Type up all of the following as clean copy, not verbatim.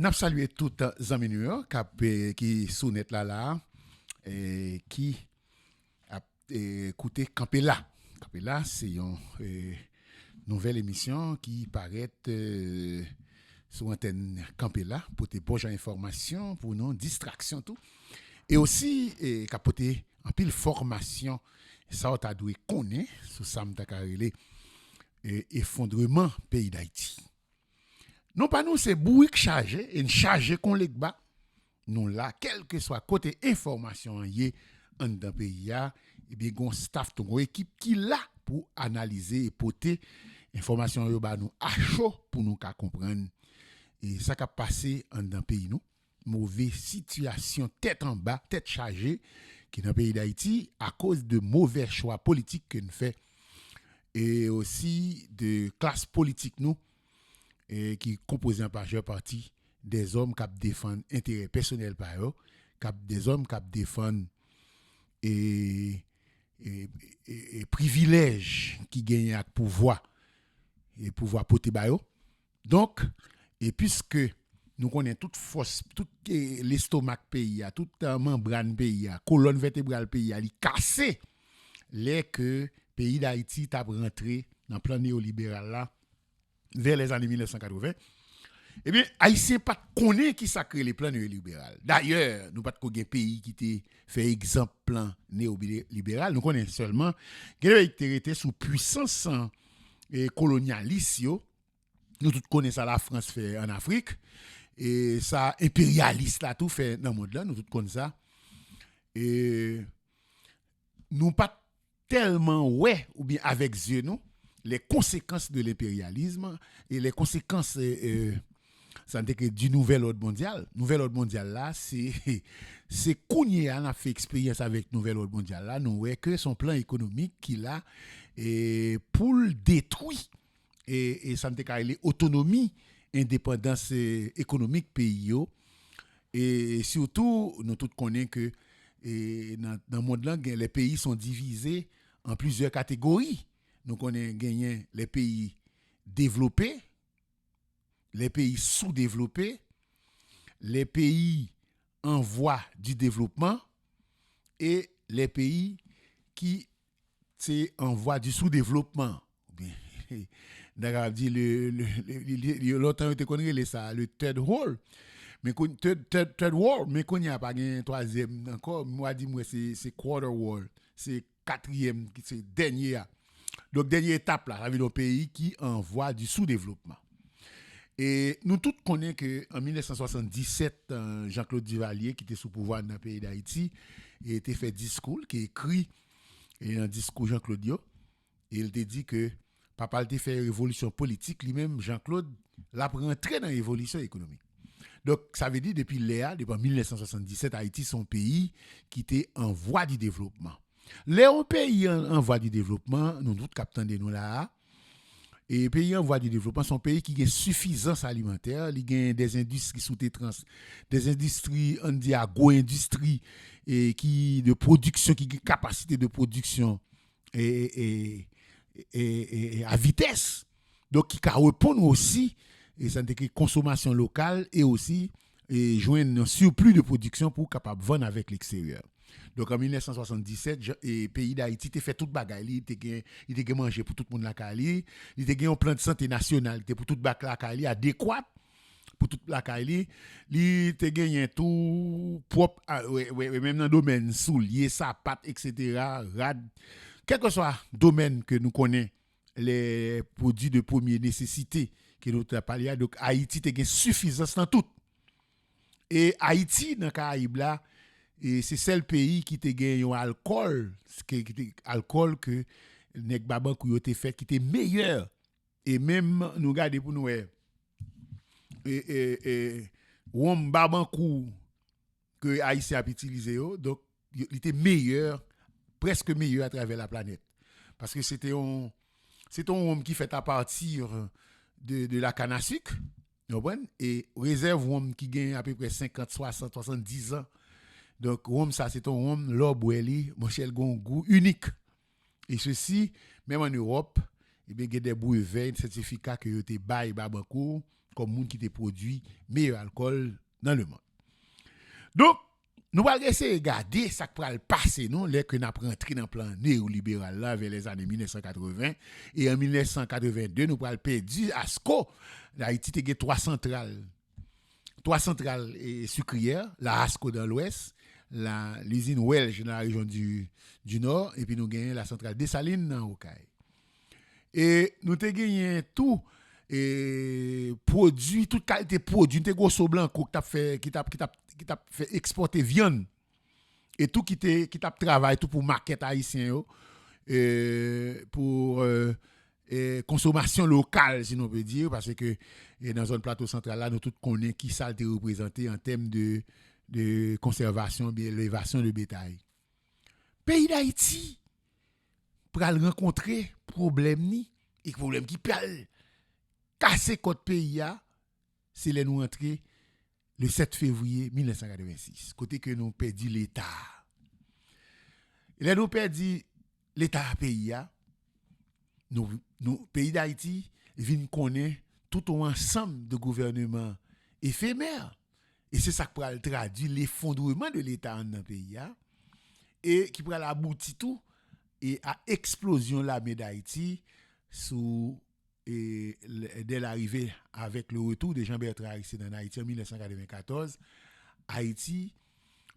N'a salué tout amis nous qui sous net là et qui a écouté Campella. Campella c'est une nouvelle émission qui paraît sur antenne Campella pour te bonnes informations pour nos distractions tout et aussi capoter en pile formation ça t'a dû connaître sur ça m'ta carrelé effondrement pays d'Haïti. Non pas nous, c'est bouik chargé, et chargé qu'on les bas. Nous là, quel que soit côté information yé en dans pays et bien gon staff ton équipe qui là pour analyser et porter information yo ba nous à chaud pour nous comprendre et ça qui a passé en dans pays nous. Mauvaise situation tête en bas, tête chargée qui dans le pays d'Haïti à cause de mauvais choix politiques que nous fait et aussi de classe politique nous et qui composé en majeure partie des hommes qui défendent intérêt personnel par eux, des hommes qui défendent et privilèges qui gagnent à pouvoir et pouvoir porter par eux. Donc et puisque nous connaissons toute force, tout l'estomac pays, toute membrane pays, colonne vertébrale pays, il cassé les que pays d'Haïti t'a rentré dans le plan néolibéral là vers les années 1980. Eh bien, Haïtien pas connaît qui ça crée les plans néolibéraux. D'ailleurs, nous pas de pays qui te fait exemple plan néolibéral, nous connaissons seulement qui était sous puissance colonialiste. Nous tous connaissons ça la France fait en Afrique et ça impérialiste là tout fait dans le monde là, nous tous connaissons ça. Et nous pas tellement ou bien avec yeux nous les conséquences de l'impérialisme et les conséquences du nouvel ordre mondial. Nouvel ordre mondial là, c'est Kounia a fait expérience avec nouvel ordre mondial là, nous voyons que son plan économique qu'il a et pour le détruire et ça ne autonomie, indépendance économique pays et surtout nous tous connaissons que dans le monde là les pays sont divisés en plusieurs catégories. Nous connaissons gagné les pays développés, les pays sous-développés, les pays en voie du développement et les pays qui sont en voie du sous-développement. D'accord, dit l'autre on te connaît ça le third world. Mais third world, mais qu'on n'y a pas un troisième encore, moi dis moi c'est quarter world, c'est quatrième, c'est dernier. Donc, dernière étape, là, avec nos pays qui envoient du sous-développement. Et nous tous connaissons qu'en 1977, Jean-Claude Duvalier, qui était sous pouvoir dans le pays d'Haïti, il a été fait discours, qui écrit un discours Jean-Claude Dio, et il a dit que papa a fait une révolution politique, lui-même, Jean-Claude, l'a rentré dans l'évolution économique. Donc, ça veut dire depuis 1977, Haïti, son pays qui était en voie du développement. Les pays en voie du développement, nous tous captons de nous là, et les pays en voie du développement sont pays qui ont suffisance alimentaire, ils ont des industries sous-traitantes, des industries, on dit agro-industries, et qui de production, qui ont capacité de production et à vitesse. Donc, qui répondent aussi, et ça veut dire consommation locale et aussi joindre un surplus de production pour capable vendre avec l'extérieur. Donc en 1977, le pays d'Haïti a fait toute bagaille, il a mangé pour tout le monde la Cali, il a un plan de santé national pour toute la Cali adéquat pour toute la Cali, il a gagné tout propre même dans le domaine soulier, sapat etc. rad, quel que soit le domaine que nous connaissons les produits de première nécessité que nous avons parlé, donc Haïti a suffisance dans tout. Et Haïti dans Caraïbes là et c'est seul pays qui te gagne un alcool que nek babankou yo te fait qui était meilleur et même nous garder pour nous rhum babankou que Haïti a utilisé donc il était meilleur presque meilleur à travers la planète parce que c'est un rhum qui fait à partir de la canne à sucre et réserve rhum qui gagne à peu près 50 60 70 ans. Donc, rhum, ça, c'est un rhum, l'oboueli, mon cher goût unique. Et ceci, même en Europe, il y a des brevets, des certificats que vous avez bail babankou, comme monde qui te produit meilleur alcool dans le monde. Donc, nous allons essayer de regarder ce qui va le passer, non, là que nous avons rentré dans le plan néolibéral là, vers les années 1980. Et en 1982, nous allons perdre ASCO. Haïti a trois centrales sucrières, la ASCO dans l'ouest, l'usine Welch dans la région du nord, et puis nous gagnons la centrale Dessalines dans Okaï. Et nous avons gagné tout. Et produit, toute qualité de produit, t'es gros blanc qui t'a fait exporter viande et tout qui t'a travaillé tout pour market haïtien yo, pour consommation locale si on peut dire parce que dans zone plateau central là nous tous connaissons qui ça te représenté en termes de conservation d'élévation de bétail. Pays d'Haïti pour rencontrer problème ni et problème qui parle casser côté pays c'est les nous entrer le 7 février 1986 côté que nous perdu l'état. Et nous perdu l'état pays nous pays d'Haïti vinn connaît tout un ensemble de gouvernements éphémères et c'est ça qui pourra traduire l'effondrement de l'état dans le pays et qui pourra aboutir tout et à explosion l'armée d'Haïti sous et dès l'arrivée avec le retour de Jean-Bertrand Aristide en Haïti en 1994, Haïti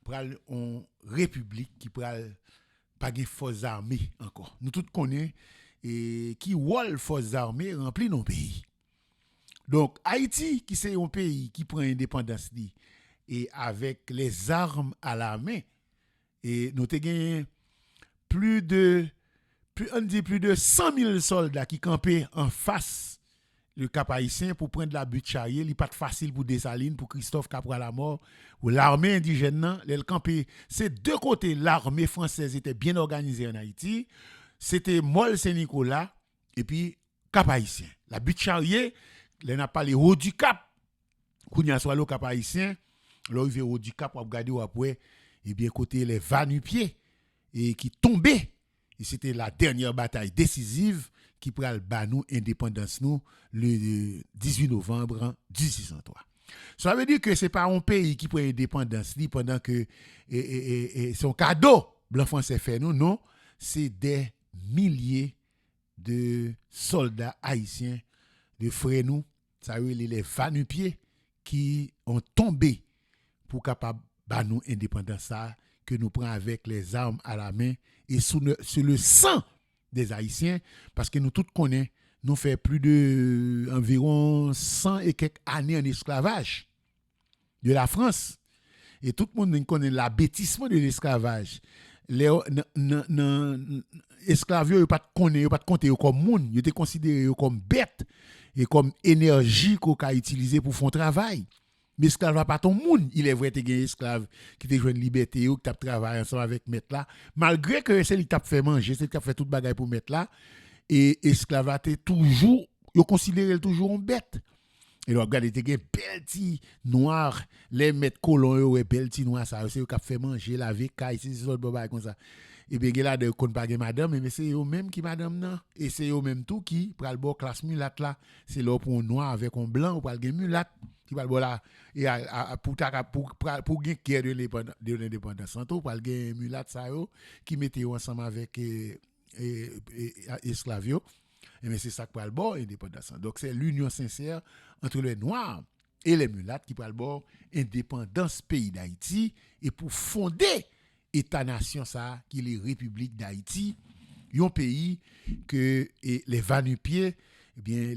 pral en république qui pral pas de forces armées encore. Nous tous connaissons et qui wol forces armées rempli nos pays. Donc Haïti qui c'est un pays qui prend indépendance et avec les armes à la main et nous te gagné plus de 100 000 soldats qui campaient en face le Cap haïtien pour prendre la butte charrier. Il n'est pas facile pour Dessalines, pour Christophe Capra la mort, ou l'armée indigène. Les campé. C'est deux côtés. L'armée française était bien organisée en Haïti. C'était Mol Saint-Nicolas et puis Cap haïtien. La butte charrier, il n'a pas les hauts du Cap. Quand il y a soit le Cap haïtien, là il haut du Cap, on regarder après, et bien côté les Vanupiers et qui tombaient. Et c'était la dernière bataille décisive qui pral ba nous indépendance nous le 18 novembre 1803. Ça veut dire que c'est pas un pays qui prend indépendance pendant que son cadeau blanc français fait nous non, c'est des milliers de soldats haïtiens de frères nous, ça veut dire les Vanupiers qui ont tombé pour capable ba nous indépendance ça que nous prenons avec les armes à la main et sur le sang des Haïtiens, parce que nous tous connaissons, nous fait plus de environ 100 et quelques années en esclavage de la France. Et tout le monde connaît l'abêtissement de l'esclavage. Les esclaves, ils ne pas compter comme monde, ils étaient considérés comme bêtes et comme énergie qu'on a utilisée pour faire un travail. Mais esclave va pas ton monde, il est vrai que tu es esclave qui te joint liberté ou qui t'a travaillé ensemble avec maître là, malgré que c'est lui t'a fait manger, c'est lui t'a fait toute bagaille pour mettre là et esclave toujours, yo considéré toujours une bête. Et donc regardez te gen belti noir, les maîtres colons yo belti noir ça, c'est eux qui fait manger laver caille, c'est autres bagaille comme ça. Et bien là de kon pas gen madame mais c'est eux même qui madame nan et c'est eux même tout qui pral bo classe mulâtre là, c'est là pour un noir avec un blanc ou pral gen mulâtre qui va là et pour gain guerre de l'indépendance santo pour gain mulâtre ça yo qui mettait ensemble avec esclaves et c'est ça qui pral bon indépendance. Donc c'est l'union sincère entre les noirs et les mulâtres qui pral bon indépendance pays d'Haïti et pour fonder État-nation ça qui est la République d'Haïti, un pays que les Vanupiers eh bien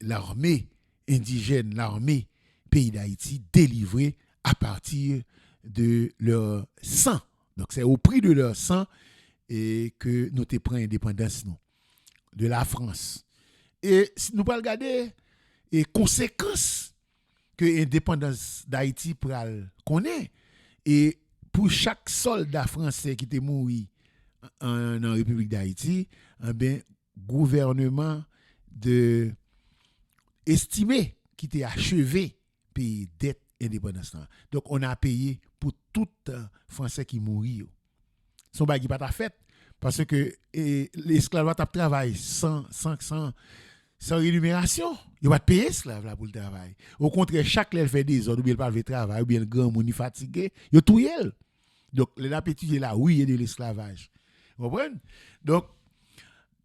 l'armée indigène, l'armée pays d'Haïti délivrée à partir de leur sang. Donc c'est au prix de leur sang et que nous te prenons indépendance nous de la France. Et si nous pas regarder les conséquences que l'indépendance d'Haïti pral connaît et pour chaque soldat français qui était mort en République d'Haïti, ben gouvernement de estimé qui était achevé payer dette indépendance. Donc on a payé pour tout français qui mourit. Son bagage pas ta fait parce que l'esclavage a travaillé sans sans rémunération. Il va te payer esclave là pour le travail. Au contraire, chaque fois fait des ordres, ou bien il pas le travail, ou bien le grand monde fatigué, il tout elle. Donc, l'appétit est là, oui, il y a de l'esclavage. Vous comprenez? Donc,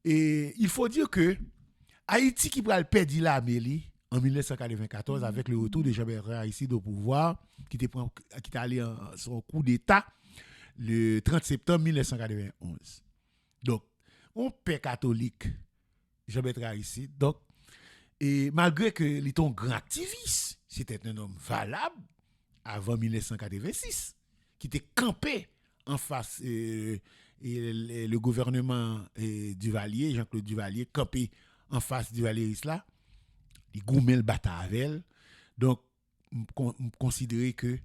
il faut dire que Haïti qui va le perdre la Amélie en 1994 avec le retour de Jean-Bertrand Aristide au pouvoir, qui est allé en son coup d'État le 30 septembre 1991. Donc, on père catholique, Jean-Bertrand Aristide. Donc, et malgré que il était un grand activiste, c'était un homme valable avant 1986, qui était campé en face et le gouvernement Duvalier, Jean-Claude Duvalier, campé en face du Valéry là, il goumait le bataille. Donc, je considère que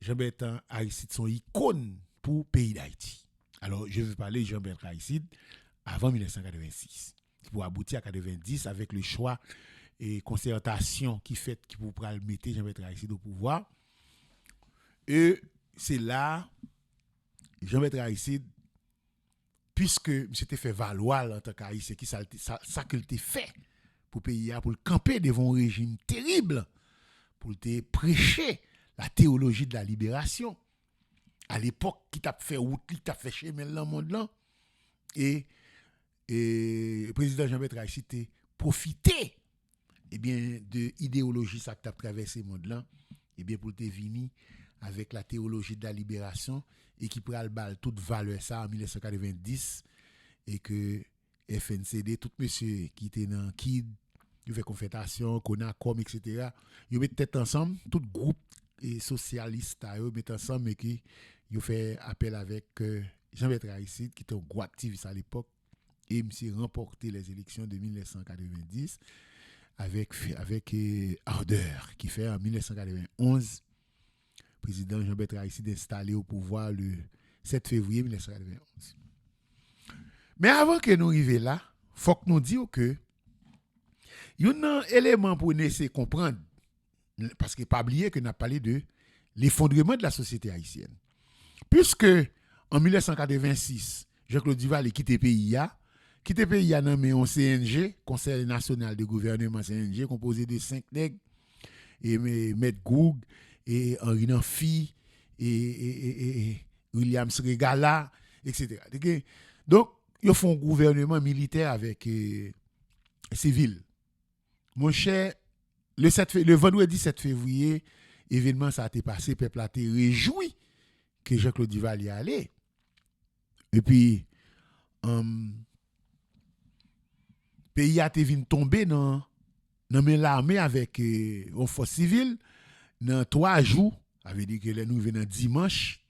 Jean-Bertrand Aristide sont icône pour le pays d'Haïti. Alors, je veux parler de Jean-Bertrand Aristide avant 1986, pour aboutir à 90 avec le choix et concertation qui fait qui pour mettre Jean-Bertrand Aristide au pouvoir. Et c'est là, Jean-Bertrand Aristide, puisque s'était fait valoir en tant qu'Haïtien, qui ça qu'il t'a fait pour le pays, pour le camper devant un régime terrible, pour te prêcher la théologie de la libération. À l'époque, qui t'a fait route, qui t'a fait chemin dans le monde là. Et le président Jean-Bertrand Aristide a profité de l'idéologie ça qui a traversé le monde là, pour te venir avec la théologie de la libération et qui prend le bal toute valeur ça en 1990 et que FNCD, tout monsieur qui était dans KID, il fait confédération, CONACOM, etc. Ils mettent tête ensemble, tout groupe socialiste, ils mettent ensemble et qui ils fait appel avec Jean-Bertrand Aristide, qui était un gros activiste à l'époque, et il remporté les élections de 1990 avec ardeur, qui fait en 1991, président Jean-Bertrand Aristide installé au pouvoir le 7 février 1991. Mais avant que nous arrivions là, il faut que nous disions que il y a un élément pour nous essayer de comprendre, parce qu'il ne faut pas oublier que nous avons parlé de l'effondrement de la société haïtienne. Puisque en 1986, Jean-Claude Duvalier quitte le pays, a nommé un CNG, Conseil national de gouvernement CNG, composé de 5 nègres, et M. Goug, et Henri Nanfi, et William Sregala, etc. Donc, ils font un gouvernement militaire avec civil. Mon cher, le vendredi 7 février, événement ça a été passé, peuple a été réjoui que Jean-Claude Duvalier allait. Et puis, pays a été tombé dans l'armée avec une force civile dans 3 jours. Ça veut dire que nous venons dimanche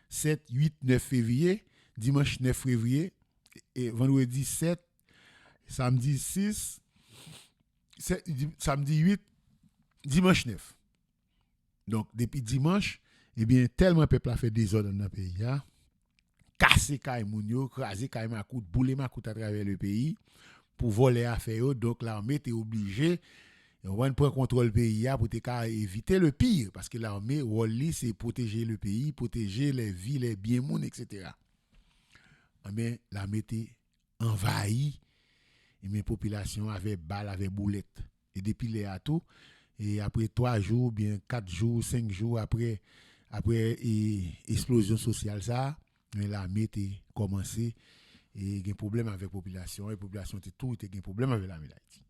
7, 8, 9 février, dimanche 9 février, et vendredi 7, samedi 6, samedi 8, dimanche 9. Donc, depuis dimanche, tellement peuple a fait des ordres dans le pays, cassé Kaye Mounio, crasé Kaye Makout, boulé Makout à travers le pays pour voler affaires. Donc, l'armée était obligée de prendre contrôle du pays pour éviter le pire. Parce que l'armée, c'est protéger le pays, protéger les vies, les biens, etc. Mais l'armée était envahie et mes populations avaient balles, avaient boulettes. Et depuis les atos, et après 3 jours, bien 4 jours, 5 jours après explosion sociale, ça, l'armée était commencé et il y a un problème avec la population. La population était tout, il y a un problème avec l'armée d'Haïti.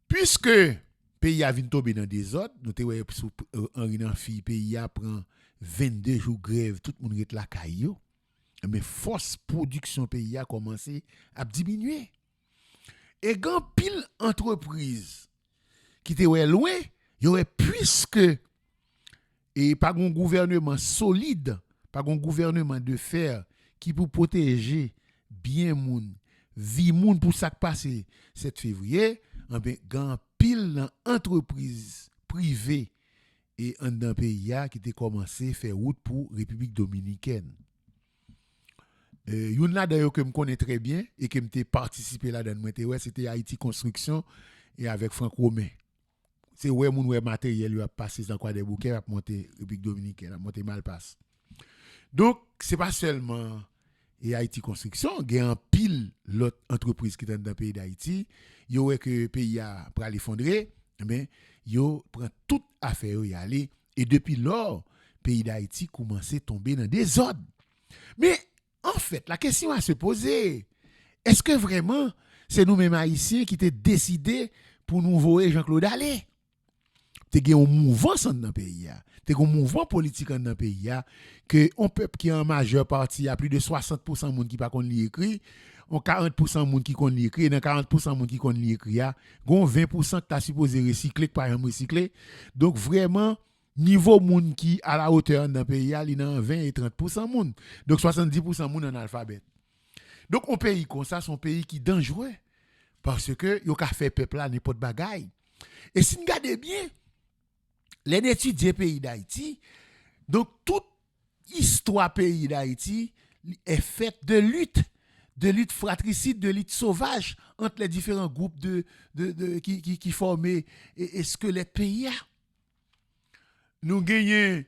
Puisque le pays a tombé dans des ordres, nous avons Henri Nanfi, le pays a prend 22 jours de grève, tout le monde est là, mais force production pays a commencé à diminuer. Et quand pile entreprise qui était loin, il y aurait puisque et pas un gouvernement solide, pas un gouvernement de fer qui pour protéger bien moun, vie moun pour ça qui passe 7 février, grand pile entreprise privée et un dans pays qui était commencé faire route pour République dominicaine. Yon là d'ailleurs que me connais très bien et que m'était participé là dedans c'était Haïti Construction et avec Franck Romain. C'est mon matériel lui a passé dans quoi des bouquets a monter République dominicaine, a monter Malpasse. Donc c'est pas seulement et Haïti Construction, il y a un pile l'autre entreprise qui est dans le pays d'Haïti, yo ouais que le pays a pour l'effondrer, ben yo prend toute affaire y aller et depuis lors, pays d'Haïti commence à tomber dans des ordres. Mais en fait, la question à se poser, est-ce que vraiment c'est nous-mêmes haïtiens qui t'ai décidé pour nous voyer Jean-Claude Allais? T'es un mouvement dans le pays, t'es un mouvement politique dans le pays, que un peuple qui est en majeure partie, il y a plus de 60% de monde qui pas qu'on lire écrit, on 40% de monde qui qu'on lire écrit, dans 40% de monde qui qu'on lire écrit, gon 20% que t'as supposé recycler par exemple recycler. Donc vraiment niveau monde qui à la hauteur dans le pays, il y a 20 et 30% de monde. Donc 70% de monde en alphabet. Donc un pays comme ça, c'est un pays qui est dangereux parce que yo ka fait peuple là n'importe bagaille. Et si vous regardez bien les étudiants pays d'Haïti, donc toute histoire pays d'Haïti est faite de lutte fratricide, de lutte sauvage entre les différents groupes qui formaient et squelette pays. Nous gagnons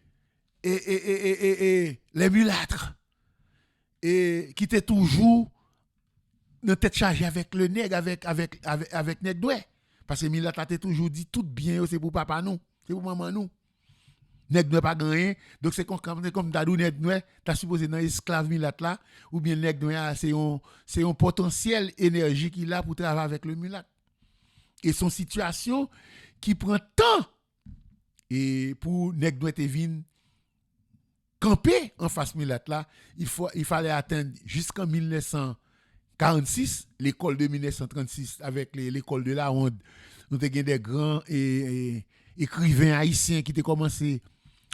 les mulâtres et qui étaient toujours dans tête chargée avec le nègre, avec nègre doué. Parce que mulâtre a toujours dit tout bien, c'est pour papa nous. C'est pour maman nous. Nèg doit pas gagner. Donc c'est comme dadou nèg doit t'as supposé dans esclave mulâtre là ou bien nèg doit c'est un potentiel énergie qu'il a pour travailler avec le mulâtre. Et son situation qui prend temps et pour nèg doit te vinn camper en face mulâtre là, il fallait atteindre jusqu'en 1946 l'école de 1936 avec l'école de la Honde. Nous avons des grands écrivains haïtiens qui ont commencé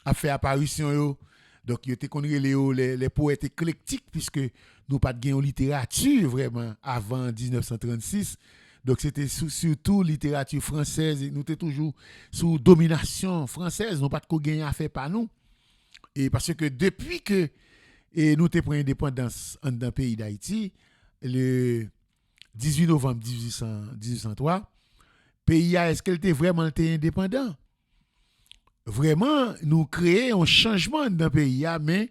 à faire apparition. Donc, ils ont les poètes éclectiques, puisque nous n'avons pas de littérature vraiment avant 1936. Donc, c'était surtout littérature française. Nous étions toujours sous domination française. Nous n'avons pas de gain à faire par nous. Et parce que depuis que nous avons pris l'indépendance dans le pays d'Haïti, le 18 novembre 1803, pays est-ce qu'elle était vraiment indépendant? Vraiment, nous créons un changement dans le pays, mais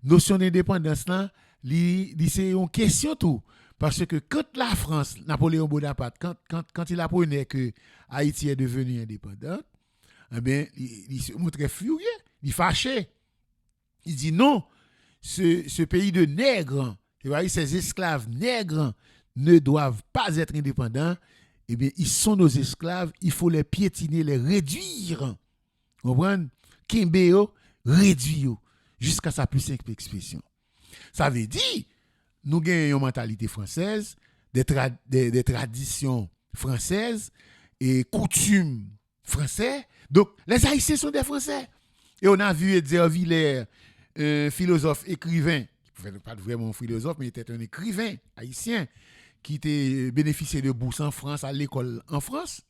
notion d'indépendance là, c'est une question tout. Parce que quand la France, Napoléon Bonaparte, quand il apprenait que Haïti est devenue indépendante, eh bien, il se montrait furieux, il fâché. Il dit non, ce pays de nègres, ces esclaves nègres ne doivent pas être indépendants. Eh bien, ils sont nos esclaves, il faut les piétiner, les réduire. Vous comprenez? Kimbeo, réduire jusqu'à sa plus simple expression. Ça veut dire, nous avons une mentalité française, des traditions françaises et coutumes françaises. Donc, les Haïtiens sont des Français. Et on a vu Edzer Villers, un philosophe écrivain, pas vraiment un philosophe, mais il était un écrivain haïtien, qui était bénéficié de bourse en France, à l'école en France.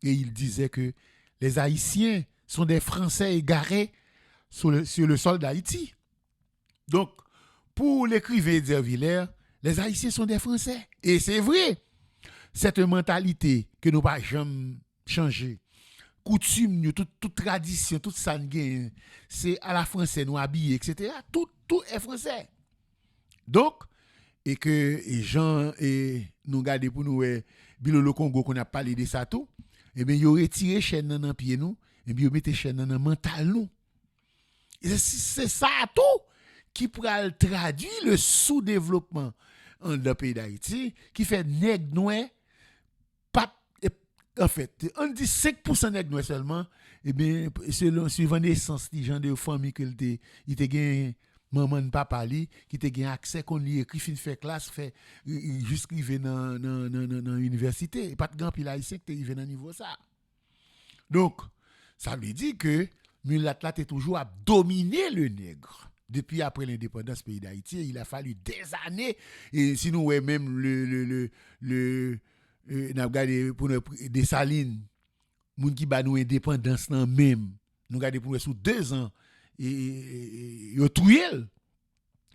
Et il disait que les Haïtiens sont des Français égarés sur le sol d'Haïti. Donc, pour l'écrivain Edzer Villers, les Haïtiens sont des Français. Et c'est vrai, cette mentalité que nous ne pouvons jamais changer, coutume, toute tradition, toute sanguine, c'est à la française, nous habiller, etc. Tout est français. Donc, et que les gens nous regardent pour nous Bilolo Congo qu'on a parlé de ça tout, et bien ils ont retiré chaîne dans pied nous et bien ils mettent chaîne dans mental nous. Et c'est ça tout qui pourra traduire le sous-développement dans le pays d'Haïti qui fait nèg noir pas en fait on dit 5% nèg noir seulement et bien suivant naissance des gens de famille que il te gagne maman papa li qui te gagne accès qu'on li écrit fin fait classe fait jusqu'arriver dans université et pas de grand pile haïtien qui arrivé dans niveau ça. Donc ça veut dire que mulâtre là t'es toujours à dominer le nègre. Depuis après l'indépendance pays d'Haïti, il a fallu des années et si nous ouais même n'a regardé pour des salines moun qui ba nous indépendance nan même nous regardé pour sous 2 ans et yo trouel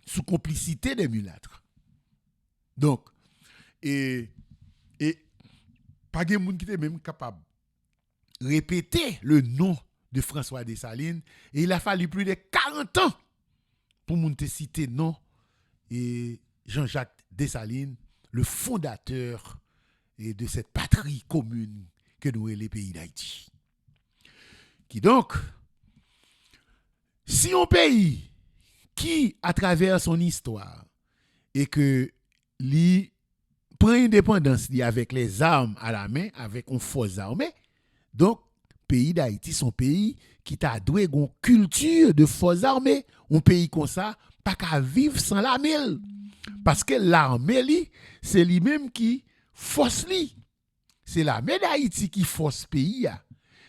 sous complicité des mulâtres. Donc et pas gen moun qui était même capable répéter le nom de François Dessalines et il a fallu plus de 40 ans pour moun te citer non et Jean-Jacques Dessalines, le fondateur de cette patrie commune que nous est les pays d'Haïti. Qui donc, si un pays qui, à travers son histoire, et que lui prend indépendance avec les armes à la main, avec une force armée, donc, pays d'Haïti, son pays qui t'a doué une culture de forces armées, un pays comme ça, pas qu'à vivre sans l'armée. Parce que l'armée, c'est lui-même qui force lui. C'est l'armée d'Haïti qui force pays.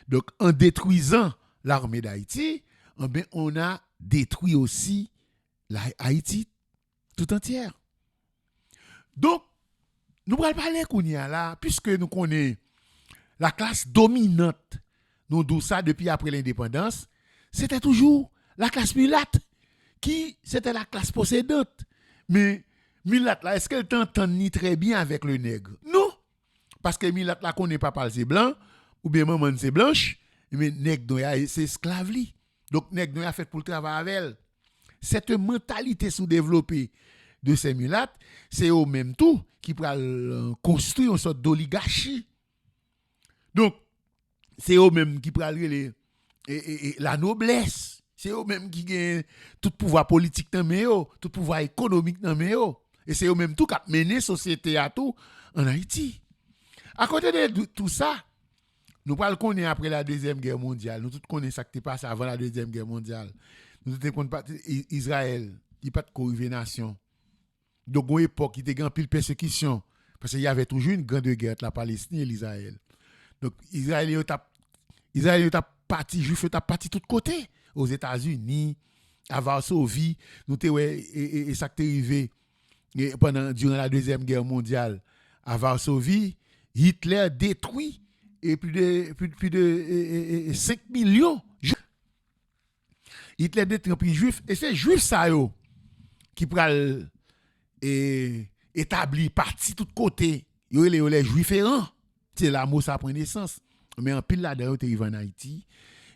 Donc, en détruisant l'armée d'Haïti, on a détruit aussi Haïti tout entière. Donc, nous allons parler Kounia là, puisque nous connaissons la classe dominante, nous disons ça depuis après l'indépendance, c'était toujours la classe mulâtre, qui c'était la classe possédante. Mais mulâtre là, est-ce qu'elle t'entend ni très bien avec le nègre? Non, parce que mulâtre là connaît pas parler c'est blanc, ou bien maman c'est blanche, mais nègre c'est esclave li. Donc nègre a fait pour le travail avec elle. Cette mentalité sous-développée de ces mulâtres, c'est eux même tout qui pourraient construire une sorte d'oligarchie. Donc, c'est eux-mêmes qui prennent la noblesse. C'est eux-mêmes qui gagnent tout pouvoir politique dans mes tout pouvoir économique dans mes et c'est eux-mêmes tout qui mènent la société à tout en Haïti. À côté de tout ça, nous parlons qu'on est après la Deuxième Guerre mondiale. Nous tous connaissons ce qui est passé avant la Deuxième Guerre mondiale. Nous tous connaissons Israël, il n'y a pas de co-nation. Donc, à une époque, il y a eu pile persécution. Parce qu'il y avait toujours une grande guerre entre la Palestine et l'Israël. Donc, Israël est parti, juif est parti de tous côtés. Aux États-Unis, à Varsovie, nous avons et ça qui est arrivé durant la Deuxième Guerre mondiale. À Varsovie, Hitler détruit et plus de 5 millions de juifs. Hitler détruit juifs. Et c'est juifs ça qui prennent établi parti de tous côtés. Ils sont les juifs errants. C'est là où ça prend naissance. Mais en pile là-dedans, tu arrives en Haïti,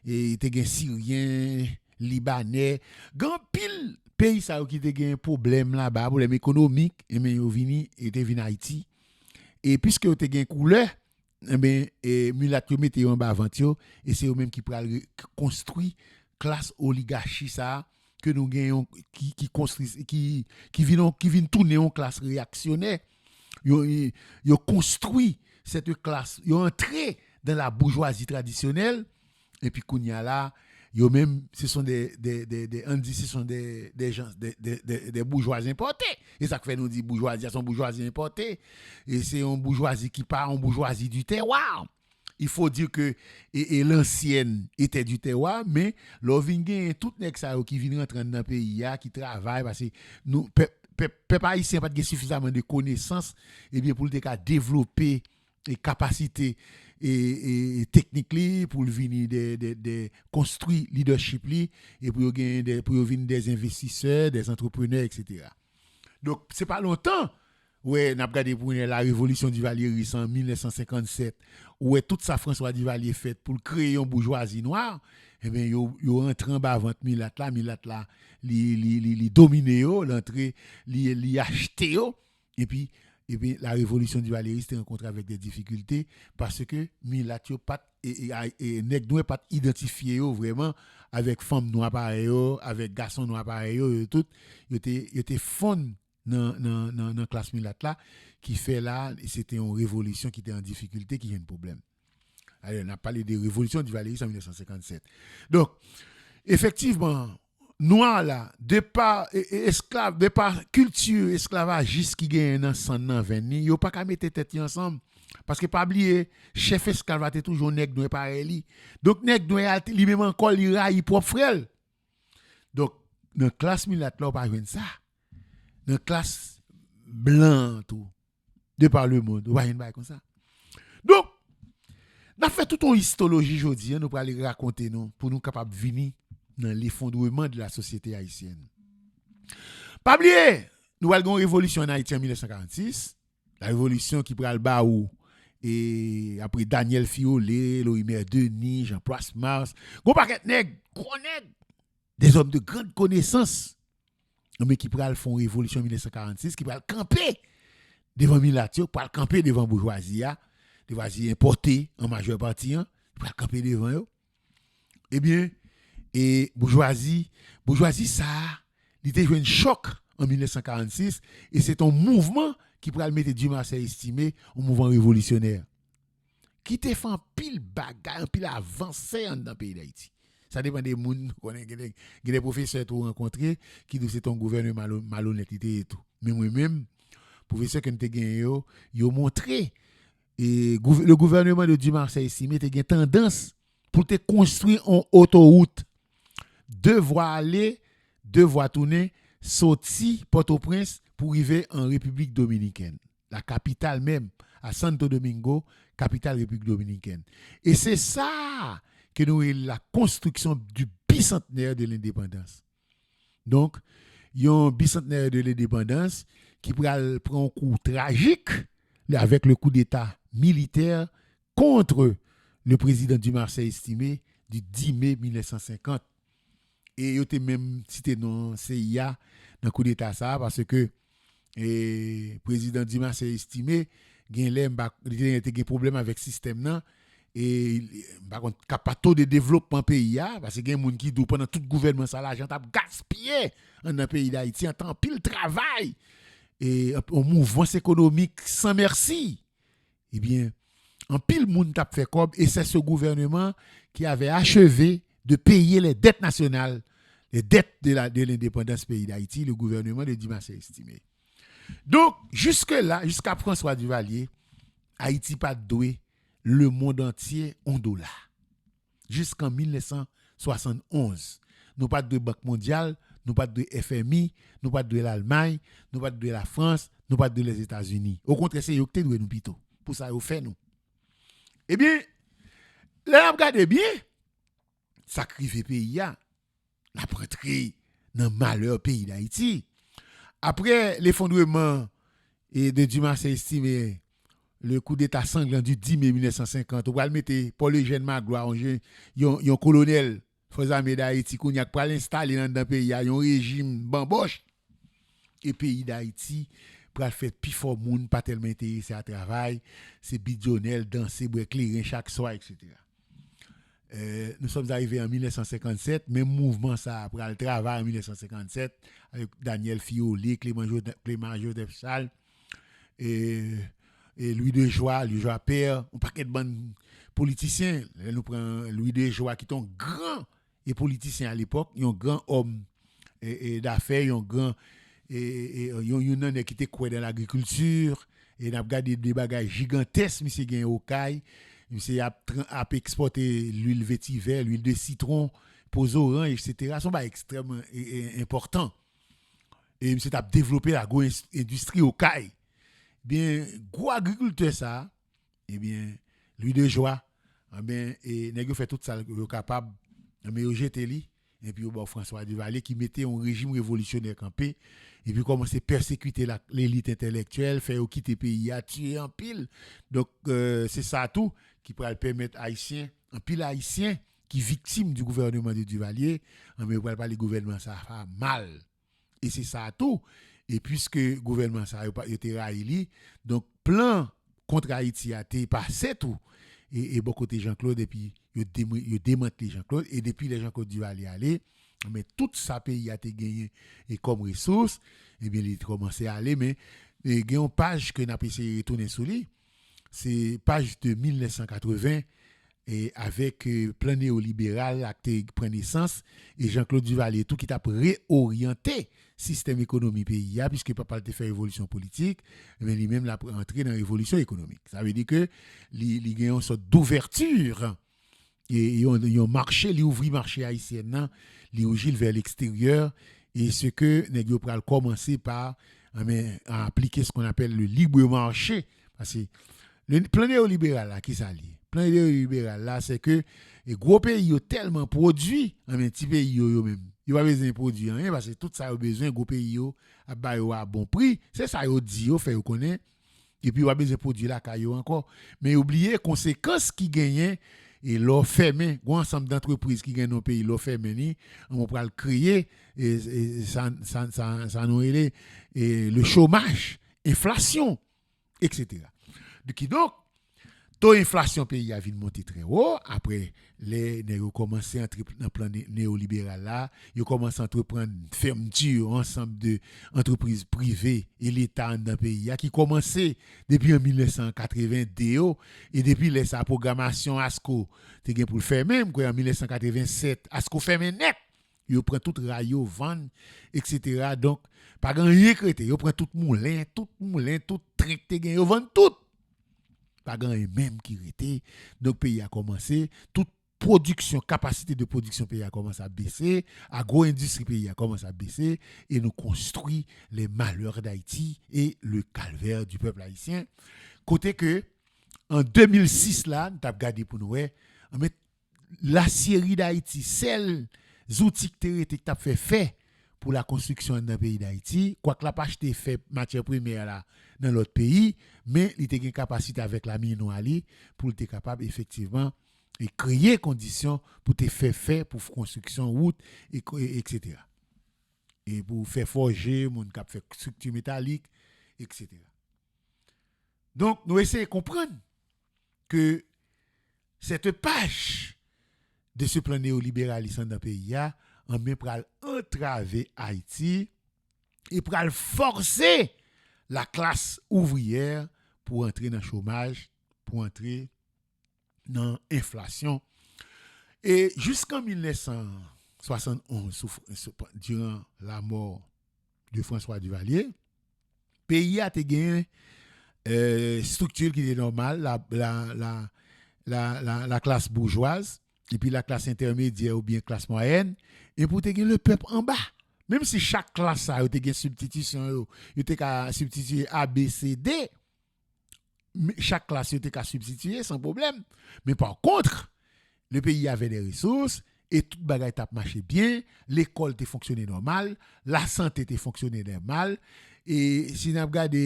et tu as Syriens, Libanais, grand pile pays ça qui a un problème là-bas, problème économique, et mais ils viennent en Haïti. Et puisque tu as une couleur, et mulatto mettez en bas avant et c'est eux mêmes qui pourraient construire classe oligarchie ça que nous gagnons qui construisent qui viennent tourner en classe réactionnaire. Ils construit cette classe, ils ont entré dans la bourgeoisie traditionnelle et puis kounya là, ils même ce sont des gens des bourgeoisie importés. Et ça fait nous dit bourgeoisie sont bourgeoisie importée et c'est une bourgeoisie qui part en bourgeoisie du terroir. Il faut dire que et l'ancienne était du terroir, mais l'ovingé tout nèg ça qui vient rentrer dans le pays qui travaille parce que nous peuple haïtien pas de suffisamment de connaissances et bien pour le développer et capacités et techniques pour venir de construire leadership et pour gagner pour venir des investisseurs, des entrepreneurs, etc. Donc c'est pas longtemps ouais n'a regardé pour la révolution du Valieris en 1957 où toute sa François Duvalier faite pour créer une bourgeoisie noire. Eh bien, yo rentré en bas avant Milat là, li dominer yo, l'entrée, li acheter yo, et puis la révolution du Valéry s'est rencontrée avec des difficultés parce que Milat yo pas et nèg nou pas identifié yo vraiment avec femme noire pareil yo, avec garçon noir pareil yo, tout yo était fond dans classe Milat là qui fait là c'était une révolution qui était en difficulté qui a un problème. Alors, on a parlé de révolution du Valéry en 1957. Donc, effectivement, noirs là, de par esclaves, de par culture esclavagiste qui gagne dans 120 ni, yo pas qu'à mettre tête ensemble parce que pas oublier chef esclave était toujours nèg noir pareil. Donc nèg noir lui même encore li raille propre frère. Donc dans classe Milat là pas joindre ça. Dans classe blanc tout de par le monde, on va rien comme ça. Donc on a fait toute une histologie aujourd'hui, nous pour aller raconter nous pour nous capables venir dans l'effondrement de la société haïtienne. Pas oublier, nous avons une révolution en Haïti en 1946, la révolution qui prend le bas et après Daniel Fiolet, Loïmer Denis, Jean-Pierre Mars, gros paquet nèg, gros nèg, des hommes de grande connaissance mais qui pral font révolution 1946, qui pral camper devant Milatio, pral camper devant bourgeoisie, importée en majeure partie, pral camper devant eux. Eh bien, et bourgeoisie ça, il était joué un choc en 1946 et c'est un mouvement qui pral mettre Dumas estimé un mouvement révolutionnaire. Qui te fait un pile bagaille, un pile avancé dans le pays d'Haïti. Ça dépend des gens, des professeurs que tu rencontrés qui disent que c'est ton gouvernement malhonnêteté et tout. Mais moi-même, professeur que nous avons gagné, ils ont montré et le gouvernement de Dumas estimé a une tendance pour te construire une autoroute. 2 voies aller, 2 voies tourner, sorti Port-au-Prince pour arriver en République dominicaine. La capitale même, à Santo Domingo, capitale République dominicaine. Et c'est ça que nous avons la construction du bicentenaire de l'indépendance. Donc, il y a un bicentenaire de l'indépendance qui prend un coup tragique avec le coup d'État militaire contre le président du Marseille estimé du 10 mai 1950. Et il a même cité dans CIA dans le coup d'État ça parce que le président du Marseille estimé il y a un problème avec le système là et par contre capacité de développement pays parce que il y a des gens qui disent pendant tout le gouvernement ça l'argent t'a gaspillé dans le pays d'Haïti en temps pile travail et un mouvement économique sans merci. Eh bien en pile monde t'a fait comme et c'est ce gouvernement qui avait achevé de payer les dettes nationales, les dettes de l'indépendance pays d'Haïti, le gouvernement de Dumas estimé. Donc, jusque-là, jusqu'à François Duvalier, Haïti pas doué le monde entier en dollars. Jusqu'en 1971. Nous pas de Banque mondiale, nous pas de FMI, nous pas de l'Allemagne, nous pas de la France, nous pas de les États-Unis. Au contraire, c'est eux qui doué nous plutôt. Pour ça, ils fait nous. Eh bien, là, regardez bien, sacrifier pays, la prêtrise dans le malheur pays d'Haïti. Après l'effondrement de Dumas estimé le coup d'état sanglant du 10 mai 1950, on va le mettre Paul Eugène Magloire, un colonel des armées d'Haïti qu'on a pas l'installer dans le pays, un régime bamboche et pays d'Haïti pour faire plus fort monde pas tellement intéressé à travail, c'est bidonnel, danser, boire clairin chaque soir etc. Nous sommes arrivés en 1957, même mouvement ça après le travail en 1957 avec Daniel Fioli, Clément Joseph Sall et Louis de Joie Père, un paquet de bonnes politiciens. Nous prenons Louis de Joie qui est un grand et politicien à l'époque, un grand homme d'affaires, un grand un qui était quoi dans l'agriculture et n'a regardé des bagages gigantesques monsieur gagne au caille. Monsieur a exporté l'huile vétiver, l'huile de citron, posoran, etc. Sont pas extrêmement important. Et monsieur a développé la industrie au caille. Bien, gros agriculteur ça, eh bien, lui de joie, eh bien, et nèg fait tout ça capable, mais au jeté li, et puis au François Duvalier qui mettait un régime révolutionnaire campé, et puis commencer à persécuter l'élite intellectuelle, faire quitter le pays, à tuer en pile. Donc, c'est ça tout qui pourrait permettre haïtiens, en pile haïtiens qui victimes du gouvernement de Duvalier, mais on pas le gouvernement ça fait mal. Et c'est ça tout. Et puisque le gouvernement ça a été raïli, donc plan contre Haïti a été passé tout. Et bon côté Jean-Claude, et puis il démantelé Jean-Claude, et depuis les Jean-Claude Duvalier aller, mais tout ça pays a été gagné et comme ressource, et bien il a commencé à aller, mais il y a une page que nous avons essayé de retourner sur lui, c'est page de 1980, et avec plan néolibéral qui prend naissance, et Jean-Claude Duvalier, tout qui t'a réorienté système économique pays, puisque papa a fait évolution politique, mais lui-même l'a entré dans l'évolution économique. Ça veut dire que il y a une sorte d'ouverture, et il y a un marché, il ouvre le marché haïtien, il ouvre vers l'extérieur, et ce que nous allons commencer par à appliquer ce qu'on appelle le libre marché, parce que le plan néolibéral là, qui ça lié? Plan néolibéral là, c'est que les gros pays ont tellement produit, mais petit pays même. Il va besoin de produire rien parce que tout ça a besoin gros pays à bon prix. C'est ça yo dit yo fait connaître et puis il va besoin de produire la caillou encore. Mais oubliez conséquences qui gagnent et l'ont fermé, un ensemble d'entreprises qui gagnent dans le pays, l'ont fermé, on va le créer, et ça nous et le chômage, inflation, etc. Donc, taux d'inflation pays a vu monter très haut. Après, les ont commencé à entrer dans le plan néolibéral là. Ils ont commencé à entreprendre fermeture ensemble d'entreprises privées et l'État dans le pays qui commençait depuis 1982 et depuis sa programmation ASCO pour le faire même en 1987 ASCO ferme net. Ils prennent tout rayon, vend, etc. Donc, pas rien créé. Ils prennent tout moulin, tout train, ils vendent tout. Pas grand même qui était. Donc, le pays a commencé, toute production, capacité de production pays a commencé à baisser, agro-industrie pays a commencé à baisser, et nous construit les malheurs d'Haïti et le calvaire du peuple haïtien. Côté que, en 2006, là, nous avons regardé pour nous, la série d'Haïti, celles outils que tu as fait pour la construction d'un pays d'Haïti, quoi que la pas acheté fait matière première là dans l'autre pays, mais il a une capacité avec la mine Ali pour être capable effectivement de créer conditions pour te faire pour construction route etc. Et pour faire forger mon cap faire structure métallique etc. Donc nous essayons de comprendre que cette page de ce plan néolibéralisme dans le pays en même pour entraver Haïti et pour forcer la classe ouvrière pour entrer dans le chômage, pour entrer dans l'inflation. Et jusqu'en 1971, durant la mort de François Duvalier, le pays a gagné structure qui est normale, la classe bourgeoise, et puis la classe intermédiaire ou bien classe moyenne, et pour te gagner le peuple en bas. Même si chaque classe a une substitution, il a substitué A, B, C, D, chaque classe a substitué sans problème. Mais par contre, le pays avait des ressources et toute bagaille t'a marché bien, l'école t'a fonctionné normal, la santé t'a fonctionné normal, et si on regarde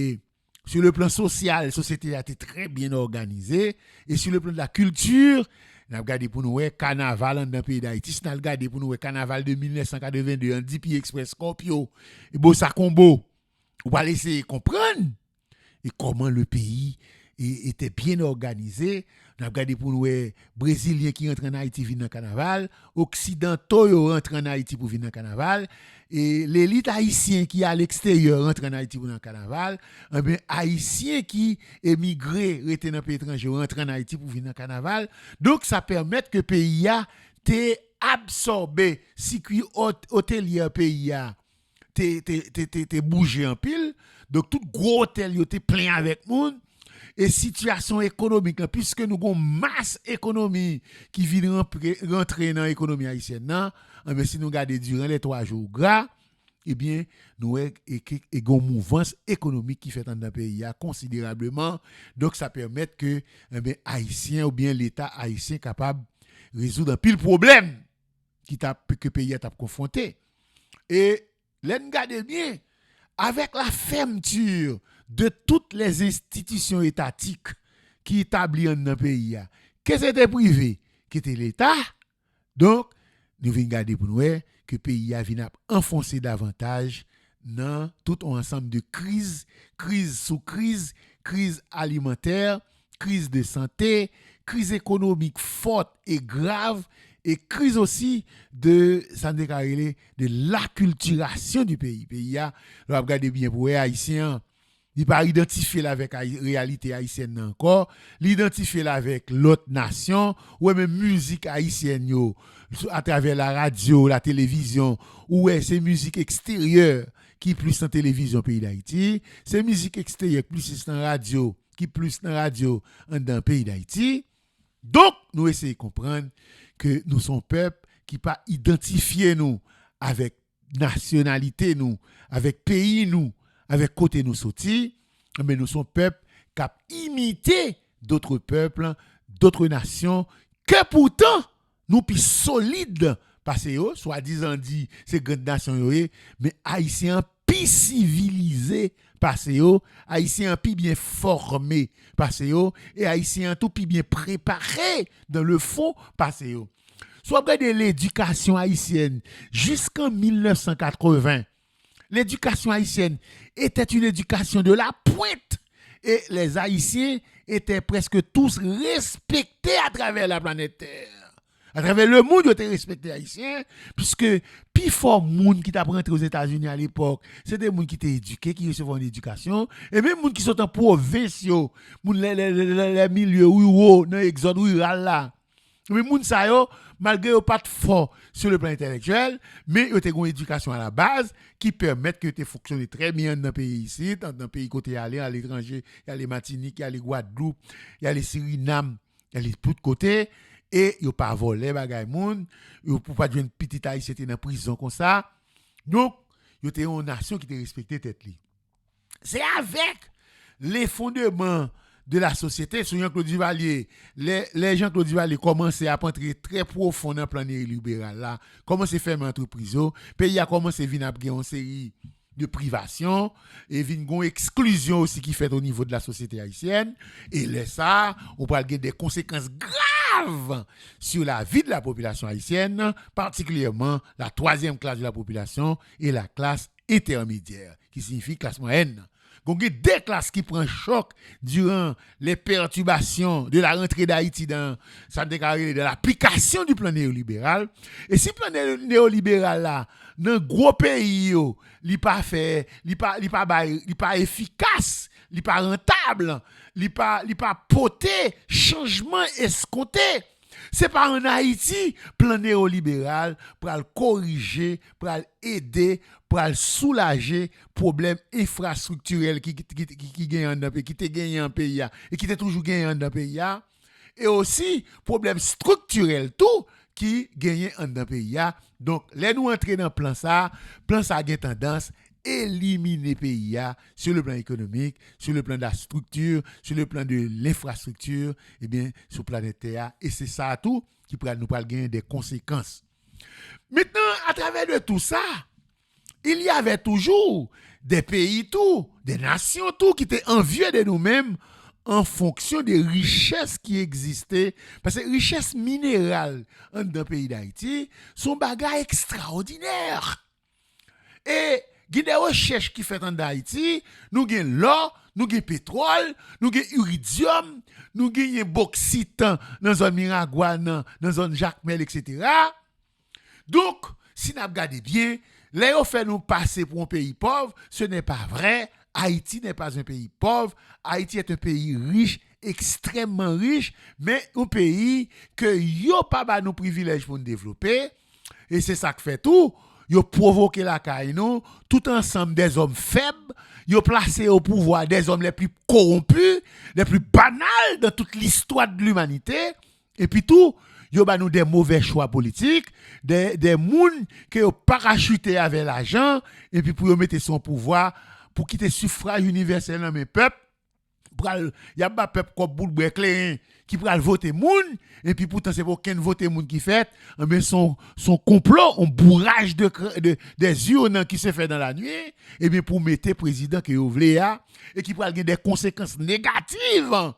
sur le plan social, la société a été très bien organisée, et sur le plan de la culture, on a regardé pour nous carnaval dans le pays d'Haïti, on a regardé pour nous carnaval de 1982 en DP Express Scorpio et Bossa Combo. On va laisser comprendre et comment le pays était bien organisé. On a regardé pour nous Brésiliens qui rentrent en Haïti viennent dans le carnaval, Occidentaux rentrent en Haïti pour venir dans le carnaval, et l'élite haïtienne qui est à l'extérieur rentre en Haïti pour venir dans le carnaval, et bien Haïtiens qui émigrés étaient dans le pays étranger rentrent en Haïti pour venir dans le carnaval. Donc ça permet que le pays a été absorbé, si que hôtelier pays a t'es bougé en pile, donc tout gros hôtel était plein avec monde. Et situation économique, puisque nous avons une masse économique qui vient rentrer dans l'économie haïtienne, mais si nous regardons durant les 3 jours gras, eh bien, nous avons une mouvance économique qui fait dans le pays considérablement. Donc, ça permet que Haïtiens ou bien l'État haïtien capable de résoudre un pile problème que le pays a confronté. Et, regardez bien, avec la fermeture de toutes les institutions étatiques qui établissent dans le pays, que c'était privé, qui était l'État, donc, nous venons regarder pour nous que le pays a enfoncé davantage dans tout un ensemble de crises, crise sous crise, crise alimentaire, crise de santé, crise économique forte et grave, et crise aussi de l'acculturation du pays. Le pays a, nous regardez bien pour les Haïtiens, il pas identifier avec la réalité haïtienne encore, l'identifier avec l'autre nation, ou même musique haïtienne yo, à travers la radio, la télévision, ou c'est musique extérieure qui plus en télévision pays d'Haïti, c'est musique extérieure plus en radio, qui plus en radio dans le pays d'Haïti. Donc, nous essayons de comprendre que nous sommes peuple qui pas identifier nous avec nationalité nous, avec pays nous, avec côté nous sortis, mais nous sommes peuple qui a imité d'autres peuples, d'autres nations, que pourtant nous plus solides parce que soi-disant dit ces grandes nations mais haïtiens plus civilisé parce yo, haïtien plus bien formé parce yo et haïtien tout plus bien préparé dans le fond parce yo. Soit regardez l'éducation haïtienne jusqu'en 1980. L'éducation haïtienne était une éducation de la pointe et les Haïtiens étaient presque tous respectés à travers la planète Terre. À travers le monde, ils étaient respectés haïtiens, puisque plus fort monde qui t'a rentré aux États-Unis à l'époque, c'est des gens qui étaient éduqués, qui recevaient une éducation, et même gens qui sont en province, les milieux ruraux, dans l'exode rural là. Mais les gens, malgré qu'ils pas fort sur le plan intellectuel, mais ils ont une éducation à la base qui permet que tu fonctionnes très bien dans le pays ici, dans le pays côté à l'étranger, il y a les Martinique, il y a les Guadeloupe, il y a les Suriname, il y a les tout côtés. Et ils n'ont pas volé bagay moun, ils n'ont pas de petite haïtien dans prison comme ça. Donc, ils étaient une nation qui te respectait tête li. C'est avec les fondements de la société, sur Jean-Claude Duvalier, les Jean-Claude Duvalier commençaient à entrer très profond dans le plan libéral là, commençaient à faire une entreprise, le pays a commencé à venir à une série de privation et une exclusion aussi qui fait au niveau de la société haïtienne et là ça on peut avoir des conséquences graves sur la vie de la population haïtienne, particulièrement la troisième classe de la population et la classe intermédiaire qui signifie classe moyenne. Donc il y a des classes qui prennent choc durant les perturbations de la rentrée d'Haïti dans l'application du plan néolibéral. Et si le plan néolibéral là, dans un gros pays, il n'est pas fait, il n'est pas efficace, il n'est pas rentable, il n'est pas porté, changement escompté. C'est pas en Haïti, plan néolibéral, pour le corriger, pour aider, pour soulager problèmes infrastructurels qui gagnent dans le pays, qui te gagnent en pays et qui te toujours gagnent dans le pays. Et aussi, problèmes structurels, tout qui gagnent dans le pays. Donc, là, nous entrons dans le plan ça a une tendance éliminer le pays sur le plan économique, sur le plan de la structure, sur le plan de l'infrastructure, et bien sur le plan de terre. Et c'est ça tout qui pourra nous gagner des conséquences. Maintenant, à travers de tout ça, il y avait toujours des pays tout, des nations tout qui étaient envieux de nous-mêmes en fonction des richesses qui existaient. Parce que les richesses minérales dans le pays d'Haïti sont bagages extraordinaires. Et il y a des recherches qui sont en Haïti, nous avons l'or, nous avons le pétrole, nous avons l'iridium, nous avons le bauxite dans la zone Miragua, dans la zone Jacmel, etc. Donc, si nous regardons bien, là, on fait nous passer pour un pays pauvre, ce n'est pas vrai. Haïti n'est pas un pays pauvre. Haïti est un pays riche, extrêmement riche, mais un pays que yo pas nos privilèges pour nous développer. Et c'est ça qui fait tout. Yo provoqué la caille nous, tout ensemble des hommes faibles, yo placé au pouvoir des hommes les plus corrompus, les plus banals de toute l'histoire de l'humanité, et puis tout, yo ba nous des mauvais choix politiques, des moun qui ont parachuté avec l'argent, et puis pour yo mettre son pouvoir, pour quitter suffrage universel dans mes peuples, il y a pas peuple comme boule bréclé qui pral voter moun et puis pourtant c'est pas aucun voter moun qui fait mais son complot un bourrage des urnes qui se fait dans la nuit et bien pour mettre président que vous voulez et qui pral avoir des conséquences négatives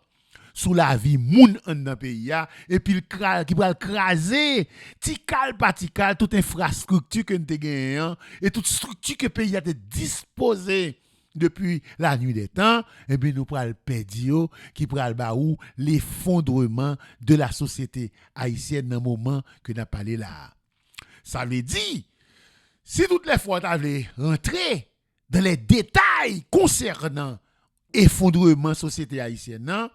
sur la vie moun dans le pays et puis qui pral craser tical patical toute infrastructure que nous gagné et toute structure que le pays a disposée depuis la nuit des temps, et bien nous pral perdre qui pral baou l'effondrement de la société haïtienne dans le moment que nous parlé là. Ça veut dire, si toutes les fois tu avais rentrer dans les détails concernant l'effondrement de la société haïtienne, il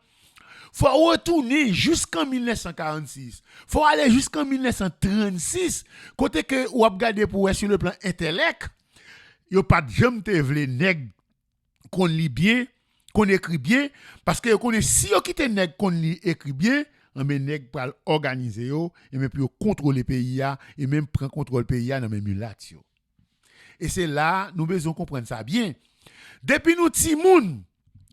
faut retourner jusqu'en 1946. Il faut aller jusqu'en 1936, côté que ou regarder pour sur le plan intellect, il n'y a pas de jamais te vle nèg qu'on lit bien, qu'on écrit bien, parce que qu'on est si on quitte nèg qu'on lit écrit bien, on met nèg pour organiser yo et même pour contrôler pays et même prendre contrôle pays dans même mulatio. Et c'est là nous besoin comprendre ça bien. Depuis nous ti moun,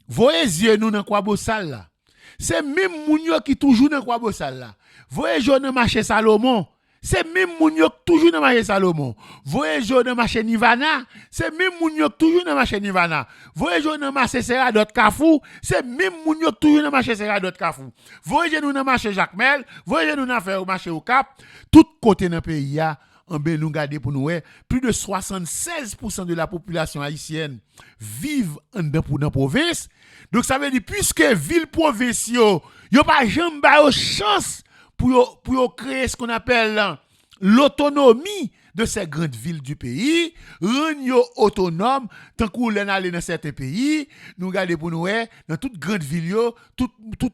voyez yeux nous dans quoi bossal là. C'est même moun yo qui toujours dans quoi bossal là. Voyez yo dans marché Salomon, c'est même moun yo toujours dans marché Salomon. Voyez-vous dans marché Nivana, c'est même moun yo toujours dans marché Nivana. Voyez-vous dans marché Seradot Kafou, c'est même moun yo toujours dans marché Seradot Kafou. Voyez-nous dans marché Jacmel, voyez-nous dans marché au Cap, tout côté dans le pays en ben nous garder pour nous plus de 76% de la population haïtienne vivent dans la province. Donc ça veut dire puisque ville province yo pas jamais ba chance pour créer ce qu'on appelle l'autonomie de ces grandes villes du pays, rendre autonome tant qu'on aller dans certains pays, nous garder pour nous dans toute grande ville tout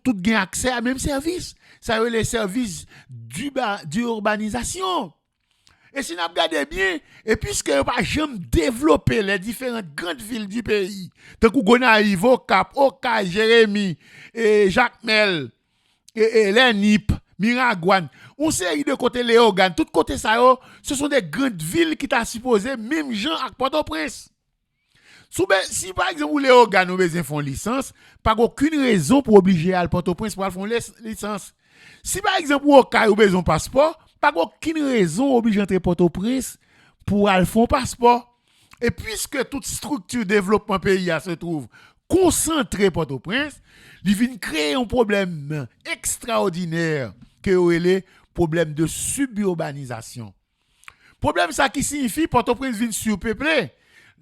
gain accès à même service. Ça veut les services d'urbanisation. Et si nous regardons bien, et puisque nous pas jamais développé les différentes grandes villes du pays, tant qu'on Gonaïve, Cap, Oka, Jérémy, et Jacmel, et Lenip, Miragouane, on série de côté Léogane, tout côté ça, ce sont des grandes villes qui t'a supposé, même gens à Port-au-Prince. Si par exemple Léogane ou besoin font licence, pas aucune raison pour obliger à Port-au-Prince pour faire licence. Si par exemple Oka ou besoin passeport, pas aucune raison obligeant entre Port-au-Prince pour aller faire un passeport. Et puisque toute structure développement pays se trouve concentrée Port-au-Prince, il vient créer un problème extraordinaire que est le problème de suburbanisation. Problème ça qui signifie Port-au-Prince vient surpeuplé.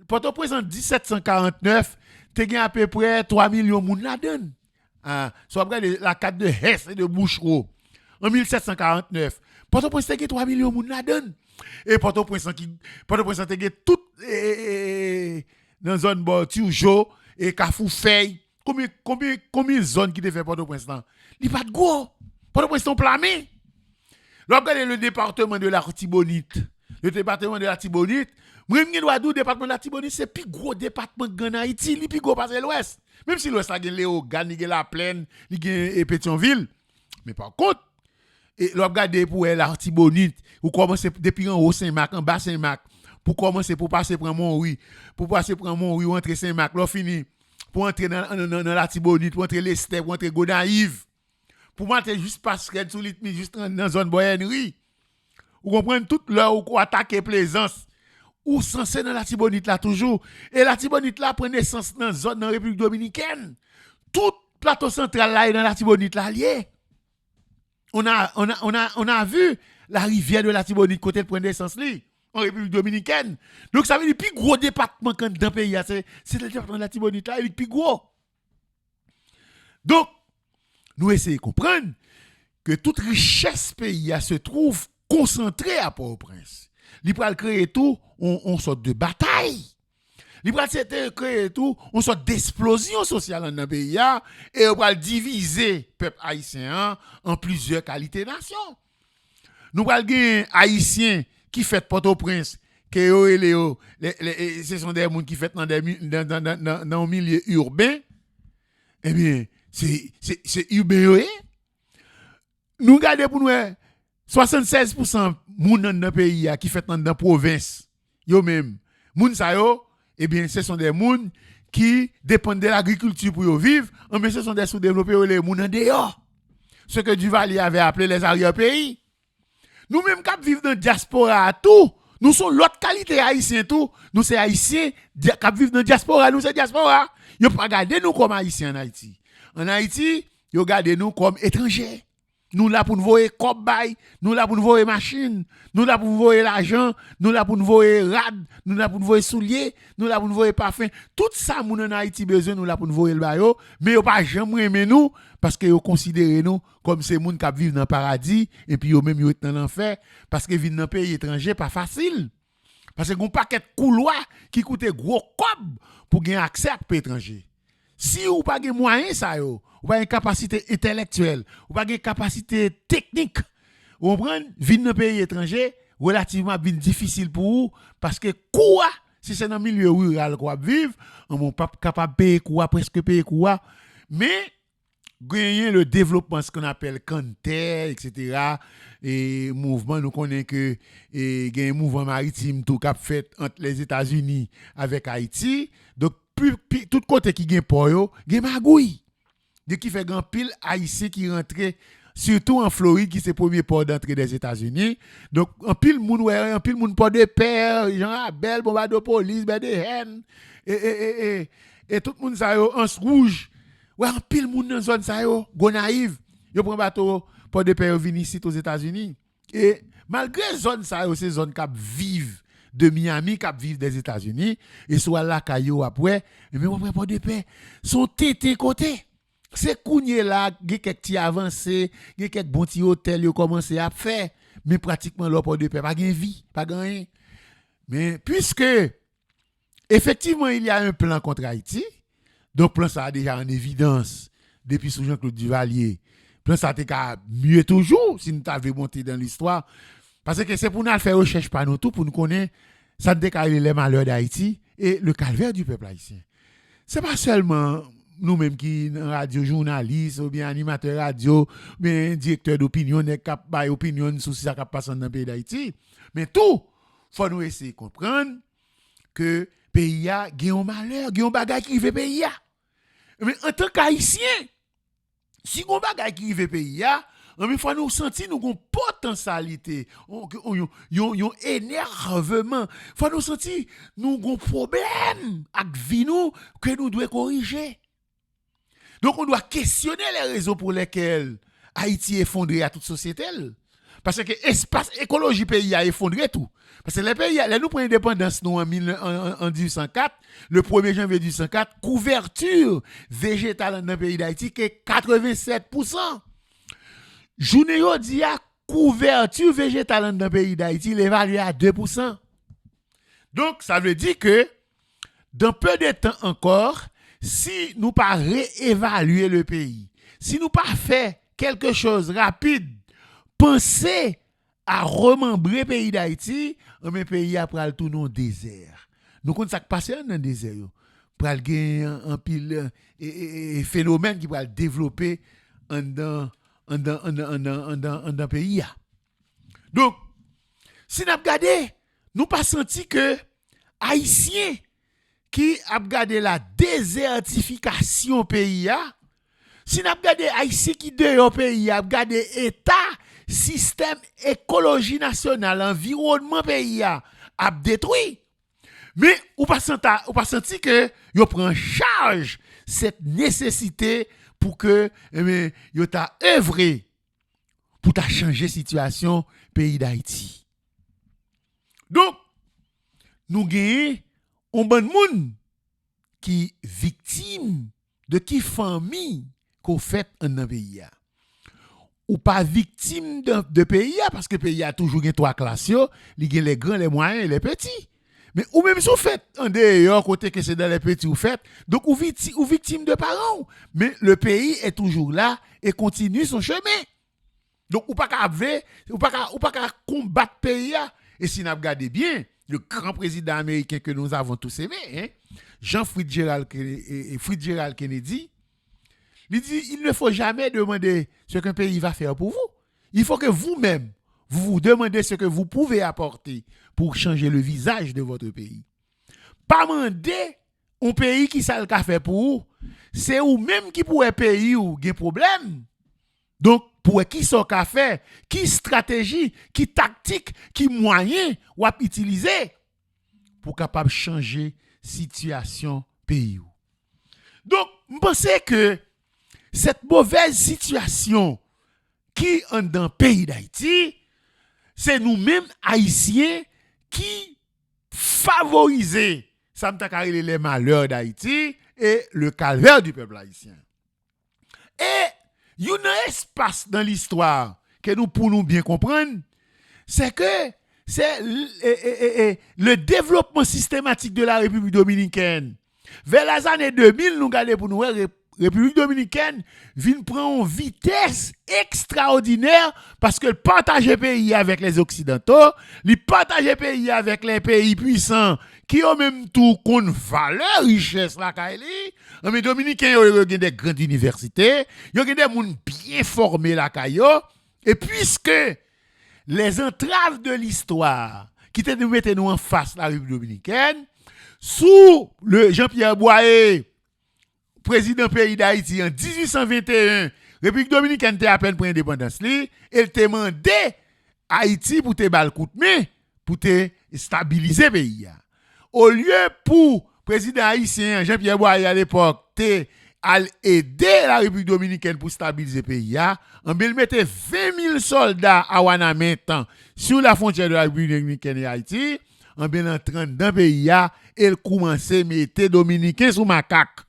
Port-au-Prince en 1749, tu as à peu près 3 millions de monde là-dedans. Soit après la carte de Hesse et de Bouchereau. En 1749, Port-au-Prince a 3 millions de monde là-dedans. Et Port-au-Prince a tout dans la zone Bortoujo et Kafoufei. Combien de zones qui te fait Port-au-Prince là? Il n'y a pas de gros. Port-au-Prince est plamé. Regardez le département de la Tibonite. Le département de la Tibonite. Moi, je dois dire le département de la Tibonite, c'est le plus gros département en Haïti. Le plus gros parce que l'Ouest. Même si l'Ouest a Léogane, il a la Plaine, il a Pétionville. Mais par contre, et regardez pour la Tibonite, vous commencez depuis en haut Saint-Marc, en bas Saint-Marc, pour commencer pour passer pour Mont-Louis, ou entrer Saint-Marc, là fini, pour entrer dans la Tibonite, pour entrer l'Estère, pour entrer Gonaïve, pour monter juste passerelle sous l'itmi, juste dans la zone Boyennerie. Vous comprenez tout là où attaquer Plaisance, ou censé dans la Tibonite là toujours. Et la Tibonite là prend naissance dans la zone dans la République Dominicaine. Tout plateau central là est dans la Tibonite là lié. On a vu la rivière de la Tibonite côté de prendre naissance là en République Dominicaine. Donc ça veut dire le plus gros département dans le pays, c'est le département de la Tibonite là, il est le plus gros. Donc, nous essayons de comprendre que toute richesse pays se trouve concentrée à Port-au-Prince. Il peut créer tout, on sorte de bataille. Il peut créer tout, on sorte d'explosion sociale dans le pays et on va diviser le peuple haïtien en plusieurs qualités nations. Nous allons gagner haïtiens qui fait Port-au-Prince, ce sont des gens qui fait dans le milieu urbain. Eh bien, c'est urbain. Nous regardons pour nous 76% moun dans le pays qui fait dans la province. Yo même, moun sa yo, eh bien, ce sont des moun qui dépendent de l'agriculture pour vivre, mais ce sont des sous-développés les moun en dehors. Ce que Duvalier avait appelé les arrière-pays. Nous-mêmes qui vivons dans la diaspora tout, nous sommes l'autre qualité haïtien tout, nous c'est haïtiens qui vivent dans la diaspora, nous c'est diaspora. Yo pas regarder nous comme haïtiens en Haïti. En Haïti, yo regarder nous comme étrangers. Nous là pour nous voir cobaye, nous là pour nous voir machine, nous là pour nous voir l'argent, nous là pour nous voir rad, nous là pour nous voir souliers, nous là pour nous voir parfum. Tout ça moun en Haïti besoin nous là pour nous voir le bayo, mais yo pas jamais aimer nous parce que yo considérez nous comme ces moun qui vivent dans le paradis et puis yo même yo dans l'enfer parce que vivre dans un pays étranger pas facile. Parce que gon paquet de couloir qui coûte gros cob pour gagner accès à pays étranger. Si ou pas gen moyen ça yo, ou pas une capacité intellectuelle, ou pas une capacité technique, vous comprenez, vivre dans un pays étranger relativement bien difficile pour vous parce que quoi si c'est dans le milieu rural qu'on vivre, on n'est pas capable de payer quoi presque payer quoi, mais gagner le développement ce qu'on appelle Canter, etc. et mouvement nous connaissons que il y a un mouvement maritime tout cap fait entre les États-Unis avec Haïti, donc tout côté qui gagne pour yo, gagne magouille. De qui fait grand pile haïtien qui rentre surtout en Floride qui c'est le premier port d'entrée des États-Unis. Donc en pile moun port de père, Jean Abel, bombardement de police, ben de haine et tout le monde ça yo anse rouge. Ouais, en pile moun dans zone ça yo, Gonaïve, yo prend bateau port de père vini ici aux États-Unis et malgré zone ça yo, c'est zone qui vivent de Miami qui vivent des États-Unis et soit là caillou après mais on prend port de paix son tété côté. C'est kounye là, il y a quelques petits avancés, il y a quelques bons petits hôtels qui commencé à faire, mais pratiquement leur port de paix, pas de vie, pas de rien. Mais puisque, effectivement, il y a un plan contre Haïti, donc plan ça a déjà en évidence depuis sous Jean-Claude Duvalier. Plan ça a mieux toujours si nous t'avons monté dans l'histoire. Parce que c'est pour nous faire recherche par nous tout, pour nous connaître ça décale les malheurs d'Haïti et le calvaire du peuple haïtien. C'est pas seulement nous-mêmes qui radio journaliste ou bien animateur radio ou bien directeur d'opinion qui a opinion sur ce qui passe dans le pays d'Haïti, mais tout faut nous essayer de comprendre que le pays a un malheur, un bagage qui veut pays. Mais en tant qu'haïtien, si on bagage qui veut pays, il faut nous sentir nous une potentialité, un énervement, il faut nous sentir nous un problème avec vie nous que nous devons corriger. Donc, on doit questionner les raisons pour lesquelles Haïti est effondré à toute société. Parce que l'espace écologie pays a effondré tout. Parce que les pays, nous prenons l'indépendance en 1804, le 1er janvier 1804, couverture végétale dans le pays d'Haïti qui est 87%. Journée dit à couverture végétale dans le pays d'Haïti, l'évalué à 2%. Donc, ça veut dire que dans peu de temps encore, si nous pas réévaluer le pays, si nous pas faire quelque chose rapide, penser à remembrer le pays d'Haïti, le pays après le tourner au désert. Nous connaissons ça qui passe dans le désert. Pour gagner un pile phénomène qui va développer dans le pays. Donc, si nous regardons, nous pas senti que Haïtiens qui a regardé la désertification pays, si nous regardons Haïti qui dehors pays, a regardé état, système écologie nationale, environnement pays a détruit. Mais ou pas senti que yo prend charge cette nécessité pour que yo t'a œuvré pour t'a changer situation pays d'Haïti. Donc nous gagnons un bon monde qui victime de qui famille qu'on fait en pays. Ou pas victime de pays parce que pays a toujours trois classes, il y a les grands, les moyens et les petits. Mais ou même si vous faites en dehors côté que c'est dans les petits vous faites, donc ou victime de parents. Mais le pays est toujours là et continue son chemin. Donc ou pas qu'à combattre pays. Et si nous regardons bien, le grand président américain que nous avons tous aimé, Jean Fitzgerald Kennedy, il dit il ne faut jamais demander ce qu'un pays va faire pour vous. Il faut que vous-même, vous demandez ce que vous pouvez apporter pour changer le visage de votre pays. Pas demander un pays qui ça le fait pour vous, c'est vous-même qui pourrait payer ou des problèmes. Donc, pour qui ça qu'a fait, qui stratégie, qui tactique, qui moyen ou à utiliser pour capable changer situation pays. Donc, je pense que cette mauvaise situation qui est dans le pays d'Haïti, c'est nous-mêmes haïtiens qui favorisons les malheurs d'Haïti et le calvaire du peuple haïtien. Et il y a un espace dans l'histoire que nous pouvons bien comprendre, c'est que c'est le développement systématique de la République dominicaine. Vers les années 2000, nous regardons pour nous, République dominicaine vient prendre une vitesse extraordinaire parce que le partage le pays avec les Occidentaux, le partage le pays avec les pays puissants qui ont même tout qu'on valeur, richesse la Kaili. Mais dominicains ont des grandes universités, ils ont des gens bien formés la Kayo. Et puisque les entraves de l'histoire qui te nous mettent nous en face la République dominicaine, sous le Jean-Pierre Boyer, président pays d'Haïti en 1821, République dominicaine te à peine pour indépendance li, elle te demandé Haïti pour te bal coup de main pour te stabiliser pays. Au lieu pour président haïtien Jean-Pierre Boyer à l'époque te al aider la République dominicaine pour stabiliser le pays, on il mettait 20 000 soldats à Wanamentan sur la frontière de la République dominicaine et Haïti, on bien entrant dans le pays, elle commençait à mettre dominicains sous macaque.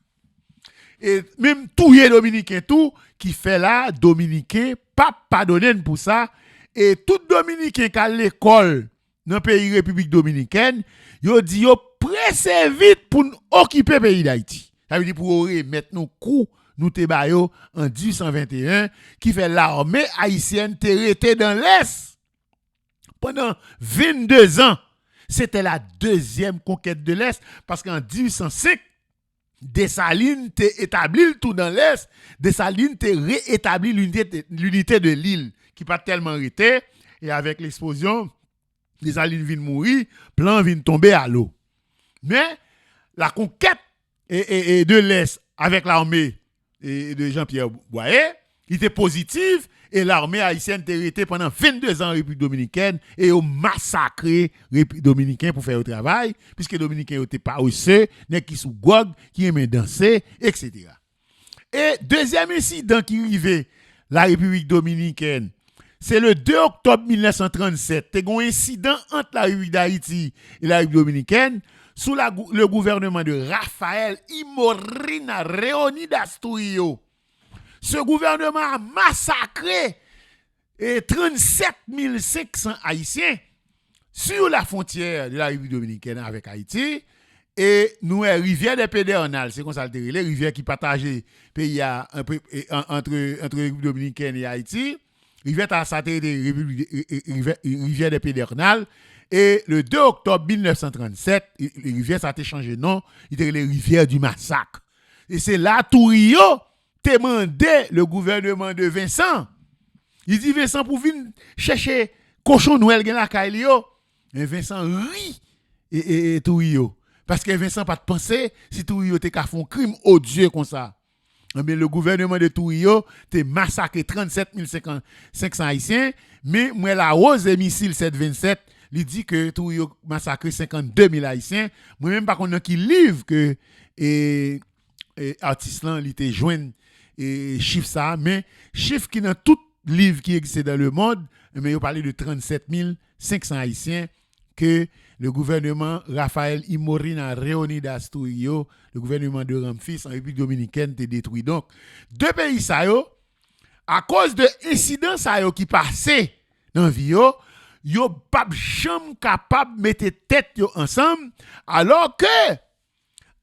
Et même tout les dominicains tout qui fait là dominicain pas pardonner pour ça et tout dominicain qui à l'école dans le pays République dominicaine, yo dit yo pressé vite pour occuper le pays d'Haïti. Ça veut dire pour remettre nos coups nous te bayo en 1821 qui fait l'armée haïtienne te rete dans l'Est pendant 22 ans. C'était la deuxième conquête de l'Est parce qu'en 1805 Dessalines te établi tout dans l'Est, Dessalines te réétabli l'unité de l'île qui pas tellement été et avec l'explosion Dessalines vient mourir, plan vient tomber à l'eau. Mais la conquête de l'Est avec l'armée de Jean-Pierre Boyer, il était positive et l'armée haïtienne était restée pendant 22 ans en République dominicaine et ont massacré les République dominicaine pour faire le travail, puisque les Dominicains n'étaient pas aussi, qui sous gog, qui aimaient danser, etc. Et deuxième incident qui arrivait la République dominicaine, c'est le 2 octobre 1937. Il y a un incident entre la République d'Haïti et la République dominicaine sous le gouvernement de Rafael Imorina Leonidas Trujillo. Ce gouvernement a massacré 37 500 Haïtiens sur la frontière de la République dominicaine avec Haïti. Et nous, rivière des Pédernales, c'est comme ça les rivières qui partagent le pays entre République dominicaine et Haïti. Rivière des Pédernales. Et le 2 octobre 1937, les rivières ça a changé de nom, il était les rivières du massacre. Et c'est là Trujillo demandait le gouvernement de Vincent. Il dit Vincent pour venir chercher cochon Noël gen la Kailio. Et Vincent rit et Trujillo parce que Vincent pas de penser si Trujillo te ka font crime odieux comme ça. Mais le gouvernement de Trujillo te massacré 37 500 Haïtiens, mais moi la rose des missiles 727, il dit que Trujillo massacré 52 000 Haïtiens. Moi même pas connait qui livre que artiste là il était joint et chiffre ça, mais chiffre qui dans tout livre qui existe dans le monde, mais il parlait de 37 500 Haïtiens que le gouvernement Rafael Imorina Leonidas Trujillo, le gouvernement de Ramfis en République dominicaine te détruit. Donc deux pays ça yo à cause de incidents ça yo qui passait dans vie yo pas jamais capable mettre tête yo ensemble alors que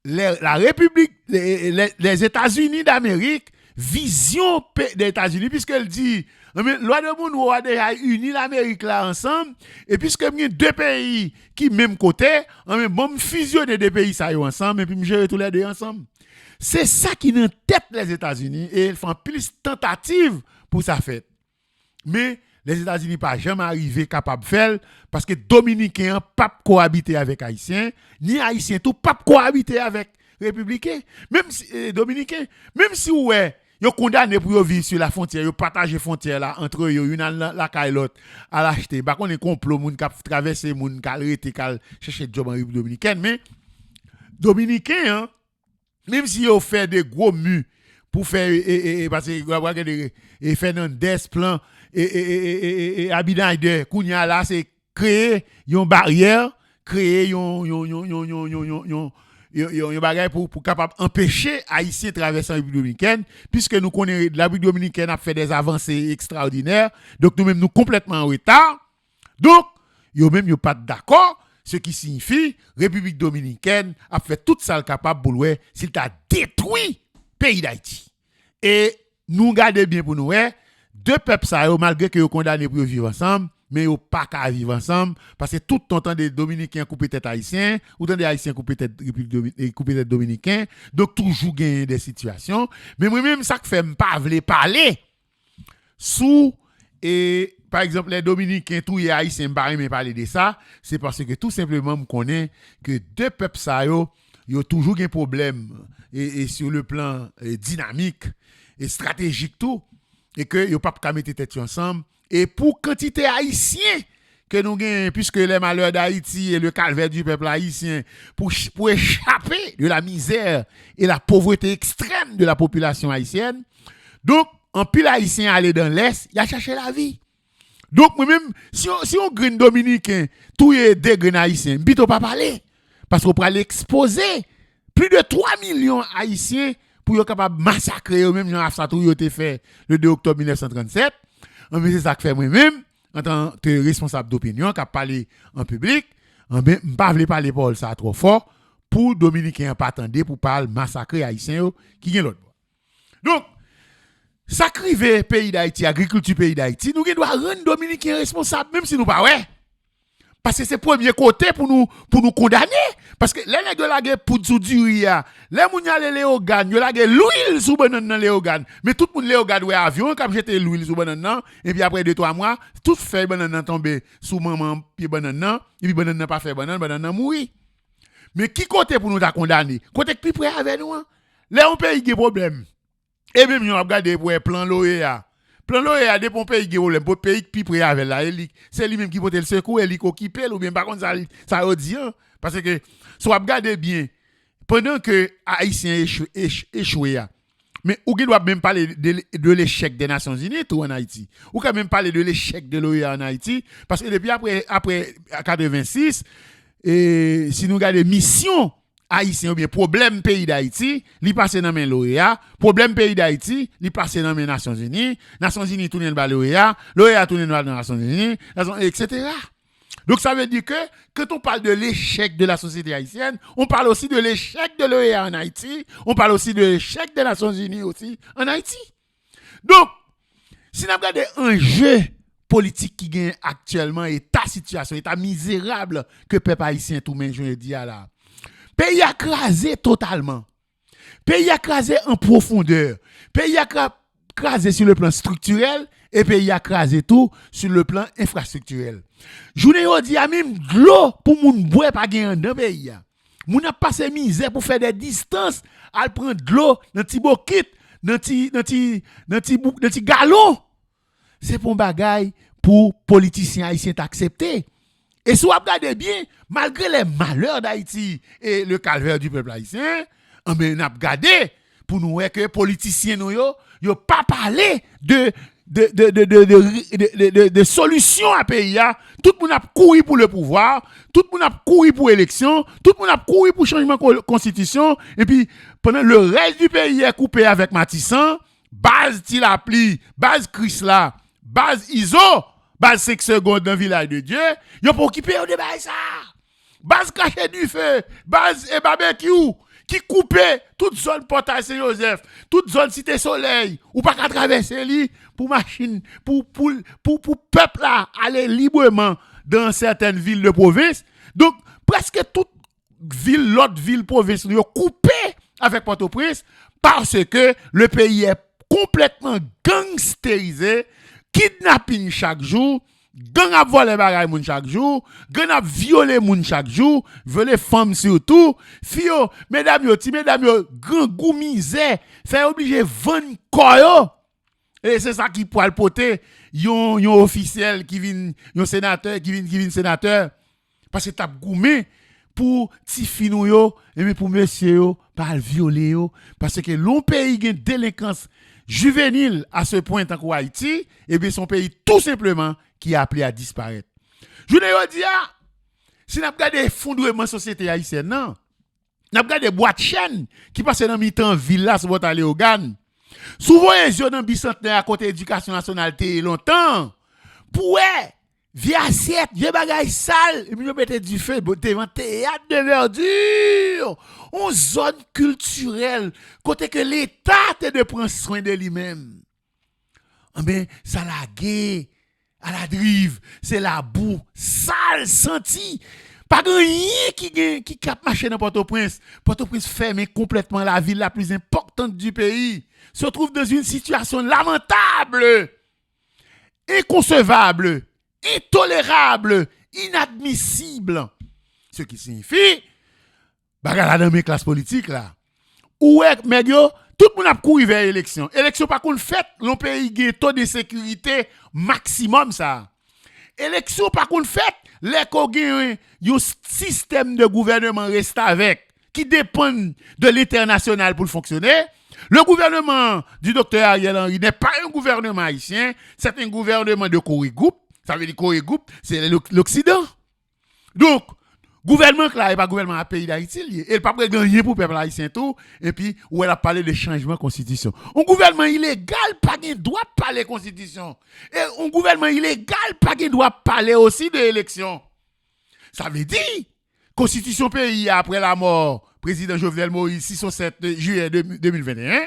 la République les États-Unis d'Amérique vision des États-Unis puisqu'elle dit loi de monde on a déjà uni l'Amérique là ensemble et puisque il y a deux pays qui même côté on bon fusionner deux pays ça ensemble et puis me gérer tous les deux ensemble. C'est ça qui dans tête les États-Unis et ils font plus tentative pour ça fait. Mais les États-Unis pas jamais arrivé capable de faire parce que Dominicains pas cohabiter avec Haïtiens ni Haïtiens tout pas cohabiter avec Républicains même si Dominicains même si ouais yo condamné pour vivre sur la frontière, yo partager frontière là entre eux, une la caille l'autre à l'acheter. Par contre, on est complot moun qui traverser moun qui arrêter qui chercher job en République dominicaine mais dominicain hein, même si yo fait des gros murs pour faire parce que Fernandez plan et Abinader Kounia là c'est créer une barrière, créer yon bagay pour capable empêcher haïtien traverser la République dominicaine puisque nous connaissons la République dominicaine a fait des avancées extraordinaires donc nous même nous complètement en retard donc yo même yo pas d'accord ce qui signifie République dominicaine a fait tout ça capable pour ouais s'il t'a détruit pays d'Haïti et nous garder bien pour nous deux peuples ça malgré que yo condamné pour vivre ensemble mais ils pas qu'à vivre ensemble parce que tout le temps des dominicains couper tête haïtiens ou des haïtiens couper tête dominicain donc toujours gagner des situations mais moi même ça que fait pas vle parler sous et par exemple les dominicains tout les haïtiens pas aimer parler de ça c'est parce que tout simplement me connaît que deux peuples ça yo toujours un problème et sur le plan dynamique et stratégique tout et que yo pas qu'à mettre tête ensemble et pour quantité haïtien que nous gagnons puisque les malheurs d'Haïti et le calvaire du peuple haïtien pour échapper de la misère et la pauvreté extrême de la population haïtienne. Donc en pile haïtien aller dans l'est, il a cherché la vie. Donc moi-même si on green dominicain tout est des grains haïtiens, bito pas parler parce qu'on pourra l'exposer plus de 3 millions haïtiens pour être capable de massacrer eux même Jean ça tout été fait le 2 octobre 1937. Mais c'est ça que fait moi-même en tant que responsable d'opinion qui a parlé en public, ben pas veut parler Paul ça trop fort pour dominicain pas attendre pour parler massacrer haïtiens qui gagne l'autre. Donc ça crive pays d'Haïti, agriculture pays d'Haïti, nous doit rendre dominicain responsable même si nous pas ouais. Parce que c'est premier côté pour nous condamner parce que les nèg de la guerre pour sous duria les moun yale Léogane yo la guerre l'huile sous banane dans Léogane mais tout moun Léogane ouais avion comme jeter l'huile sous banane nan et puis après 2-3 mois tout fait banane nan tomber sous maman puis banane nan et puis banane nan pas fait banane nan mouri mais qui côté pour nous ta condamner côté qui près avec nous là on pays qui problème et même on a regardé pour plan l'OEA. Plan l'OEA de pour pays qui problème pour pays qui près avec la c'est lui même qui porte le secours hélico qui pèle ou bien par contre ça dit parce que soit regarder bien pendant que haïtien échoué mais ou qui doit même parler de l'échec des Nations Unies tout en Haïti ou quand même parler de l'échec de l'OEA en Haïti parce que depuis après 86 et si nous regardons mission haïtien ou bien problème pays d'Haïti, li passe dans main l'OEA, problème pays d'Haïti, li passe dans main Nations Unies tourne dans l'OEA tourne dans les Nations Unies, etc. Donc ça veut dire que quand on parle de l'échec de la société haïtienne, on parle aussi de l'échec de l'OEA en Haïti, on parle aussi de l'échec des Nations Unies aussi en Haïti. Donc, si nous regardons un jeu politique qui gagne actuellement et ta situation, état misérable que peuple haïtien tout même je dis à la pays a crasé totalement. Pays a crasé en profondeur. Pays a crasé sur le plan structurel et pays a crasé tout sur le plan infrastructurel. Journée dit a même de l'eau pour moun boire pas gagner dans pays. Moun a passé misère pour faire des distances, à prendre de l'eau dans petit bokit, dans petit galon. C'est pour bagaille pour politiciens haïtiens accepter. Et si vous regardez bien, malgré les malheurs d'Haïti et le calvaire du peuple haïtien, on a regardé pour nous voir que les politiciens n'ont pas parlé de solutions à pays. Tout le monde a couru pour le pouvoir, tout le monde a couru pour l'élection, tout le monde a couru pour changement de constitution. Et puis, pendant le reste du pays est coupé avec Matissan, base Tilapli, base Chrysla, base ISO, base 5 secondes dans le village de Dieu, ils ont occupé au débat ça. Base cachée du feu, base et barbecue, qui coupait toute zone Portail Saint-Joseph, toute zone Cité Soleil, ou pas qu'à traverser li pour machine, pour peuple là aller librement dans certaines villes de province. Donc, presque toute ville, l'autre ville, province, ils ont coupé avec Port-au-Prince parce que le pays est complètement gangstérisé, kidnapping chaque jour, gang a volé bagay moun chaque jour, gang a violé moun chaque jour, voler femmes surtout, fio, mesdames yo, grand goût misère, fait obligé vendre koyo. Et c'est ça qui pour le poter, yon officiel qui vient, yon sénateur qui vient sénateur parce que t'a goumé pour ti finou yo et mais pour monsieur yo pas violer yo parce que l'on pays gen délinquance juvénile à ce point en Haïti, et bien son pays tout simplement qui a appelé à disparaître. Je ne dis pas, si nous regardons l'effondrement de la société haïtienne, non. Nous regardons des boîtes chaînes qui passent dans mi-temps ville là sur votre Léogane. Souvent, les gens dans le bicentenaire à côté de l'éducation nationale longtemps. Pour vieux assiette, vieux bagaille sale, et puis nous mettons du feu, devant théâtre de verdure, une zone culturelle, côté que l'État est de prendre soin de lui-même. Mais ça la guerre, à la drive, c'est la boue, sale, senti. Pas rien qui cap marcher dans Port-au-Prince. Port-au-Prince ferme complètement la ville la plus importante du pays. Se trouve dans une situation lamentable, inconcevable, intolérable, inadmissible. Ce qui signifie, bagarre dans mes classes politiques là. Où est, mais yo, tout le monde a couru vers l'élection. Élection par contre fait, l'on pays qui taux de sécurité maximum ça. Élection par contre fait, les qu'on gagne un système de gouvernement reste avec qui dépend de l'international pour fonctionner. Le gouvernement du docteur Ariel Henry n'est pas un gouvernement haïtien, c'est un gouvernement de Corée Group. Ça veut dire Corée Group, c'est l'Occident. Donc, gouvernement là, n'est pas gouvernement à pays d'Haïti, il n'est pas prêt gagner pour le peuple haïtien tout, et puis, où elle a parlé de changement de constitution. Un gouvernement illégal, pas de droit de parler de constitution. Et un gouvernement illégal, pas de droit de parler aussi de l'élection. Ça veut dire, constitution pays après la mort, président Jovenel Moïse, 6 au 7 juillet 2021,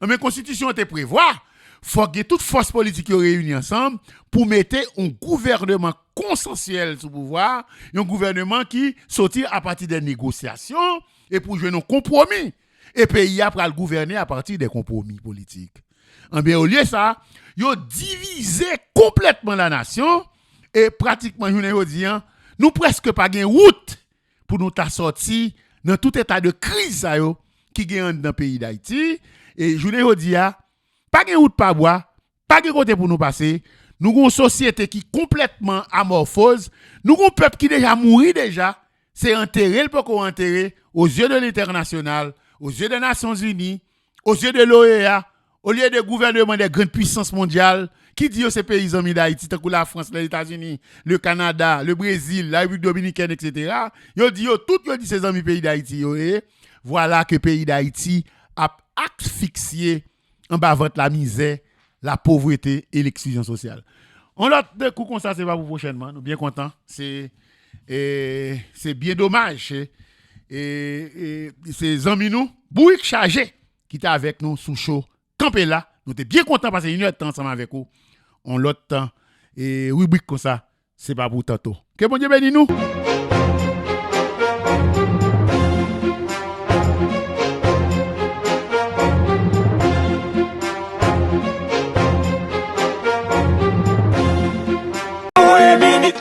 mais constitution te prévoit, faut que toute force politique réunie ensemble pour mettre un gouvernement consensuel sous pouvoir, un gouvernement qui sortit à partir des négociations et pour jouer un compromis. Et pays après le gouverner à partir des compromis politiques. En bien au lieu de ça, ils ont divisé complètement la nation et pratiquement nous presque pas gain route pour nous sortir dans tout état de crise qui gagne dans le pays d'Haïti et pas de route pas bois, pas de côté pour nous passer. Nous avons une société qui est complètement amorphose. Nous avons un peuple qui déjà mouru déjà. C'est enterré le peuple enterré aux yeux de l'international, aux yeux des Nations Unies, aux yeux de l'OEA, au lieu des gouvernements des grandes puissances mondiales qui disent ces pays amis d'Haïti, tant que la France, les États-Unis, le Canada, le Brésil, la République dominicaine, etc. Ils disent ces amis pays d'Haïti. Voilà que le pays d'Haïti a asphyxié en bas de la misère, la pauvreté et l'exclusion sociale. On l'a de coup comme ça, c'est pas pour prochainement. Nous bien contents. C'est bien dommage. Et c'est amis nous, Bouik chargé, qui était avec nous sous chaud, campé là. Nous sommes bien contents parce qu'il y a de temps ensemble avec vous. On l'autre temps. Et rubrique comme ça, c'est pas pour tantôt. Que bon Dieu bénisse nous.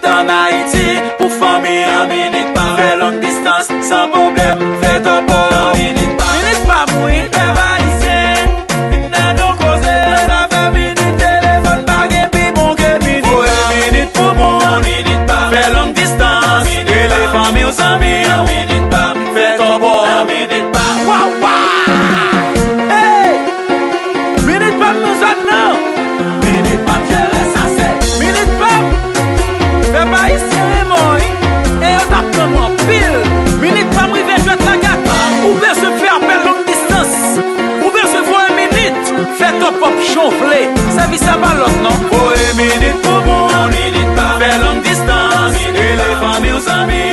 En Haïti, pour famille, en minute pas. Fait longue distance, sans problème, fait ton port. En minute pas mourir, t'es haïtien. N'a donc causé, ça fait minute, téléphone, baguette, puis bon, que minute. Faut une minute pour moi, en minute pas. Fait longue distance, et les familles aux amis, en minute pas. Fait ton port, en minute pas. Waouh, waouh! Hey! Minute pas, nous autres, non! Minute pas, ça c'est. Minute pas! Fais pas ici les mots, et on t'apprend moi pile. Minute pas m'river jouer la gâte. Ou bien se faire appel longue distance. Ou bien se voir une minute. Fais ton pop chonflé. Ça vit ça balotte non. Faut une minute pour moi. Minute pas. Fais longue distance. Et les familles aux amis.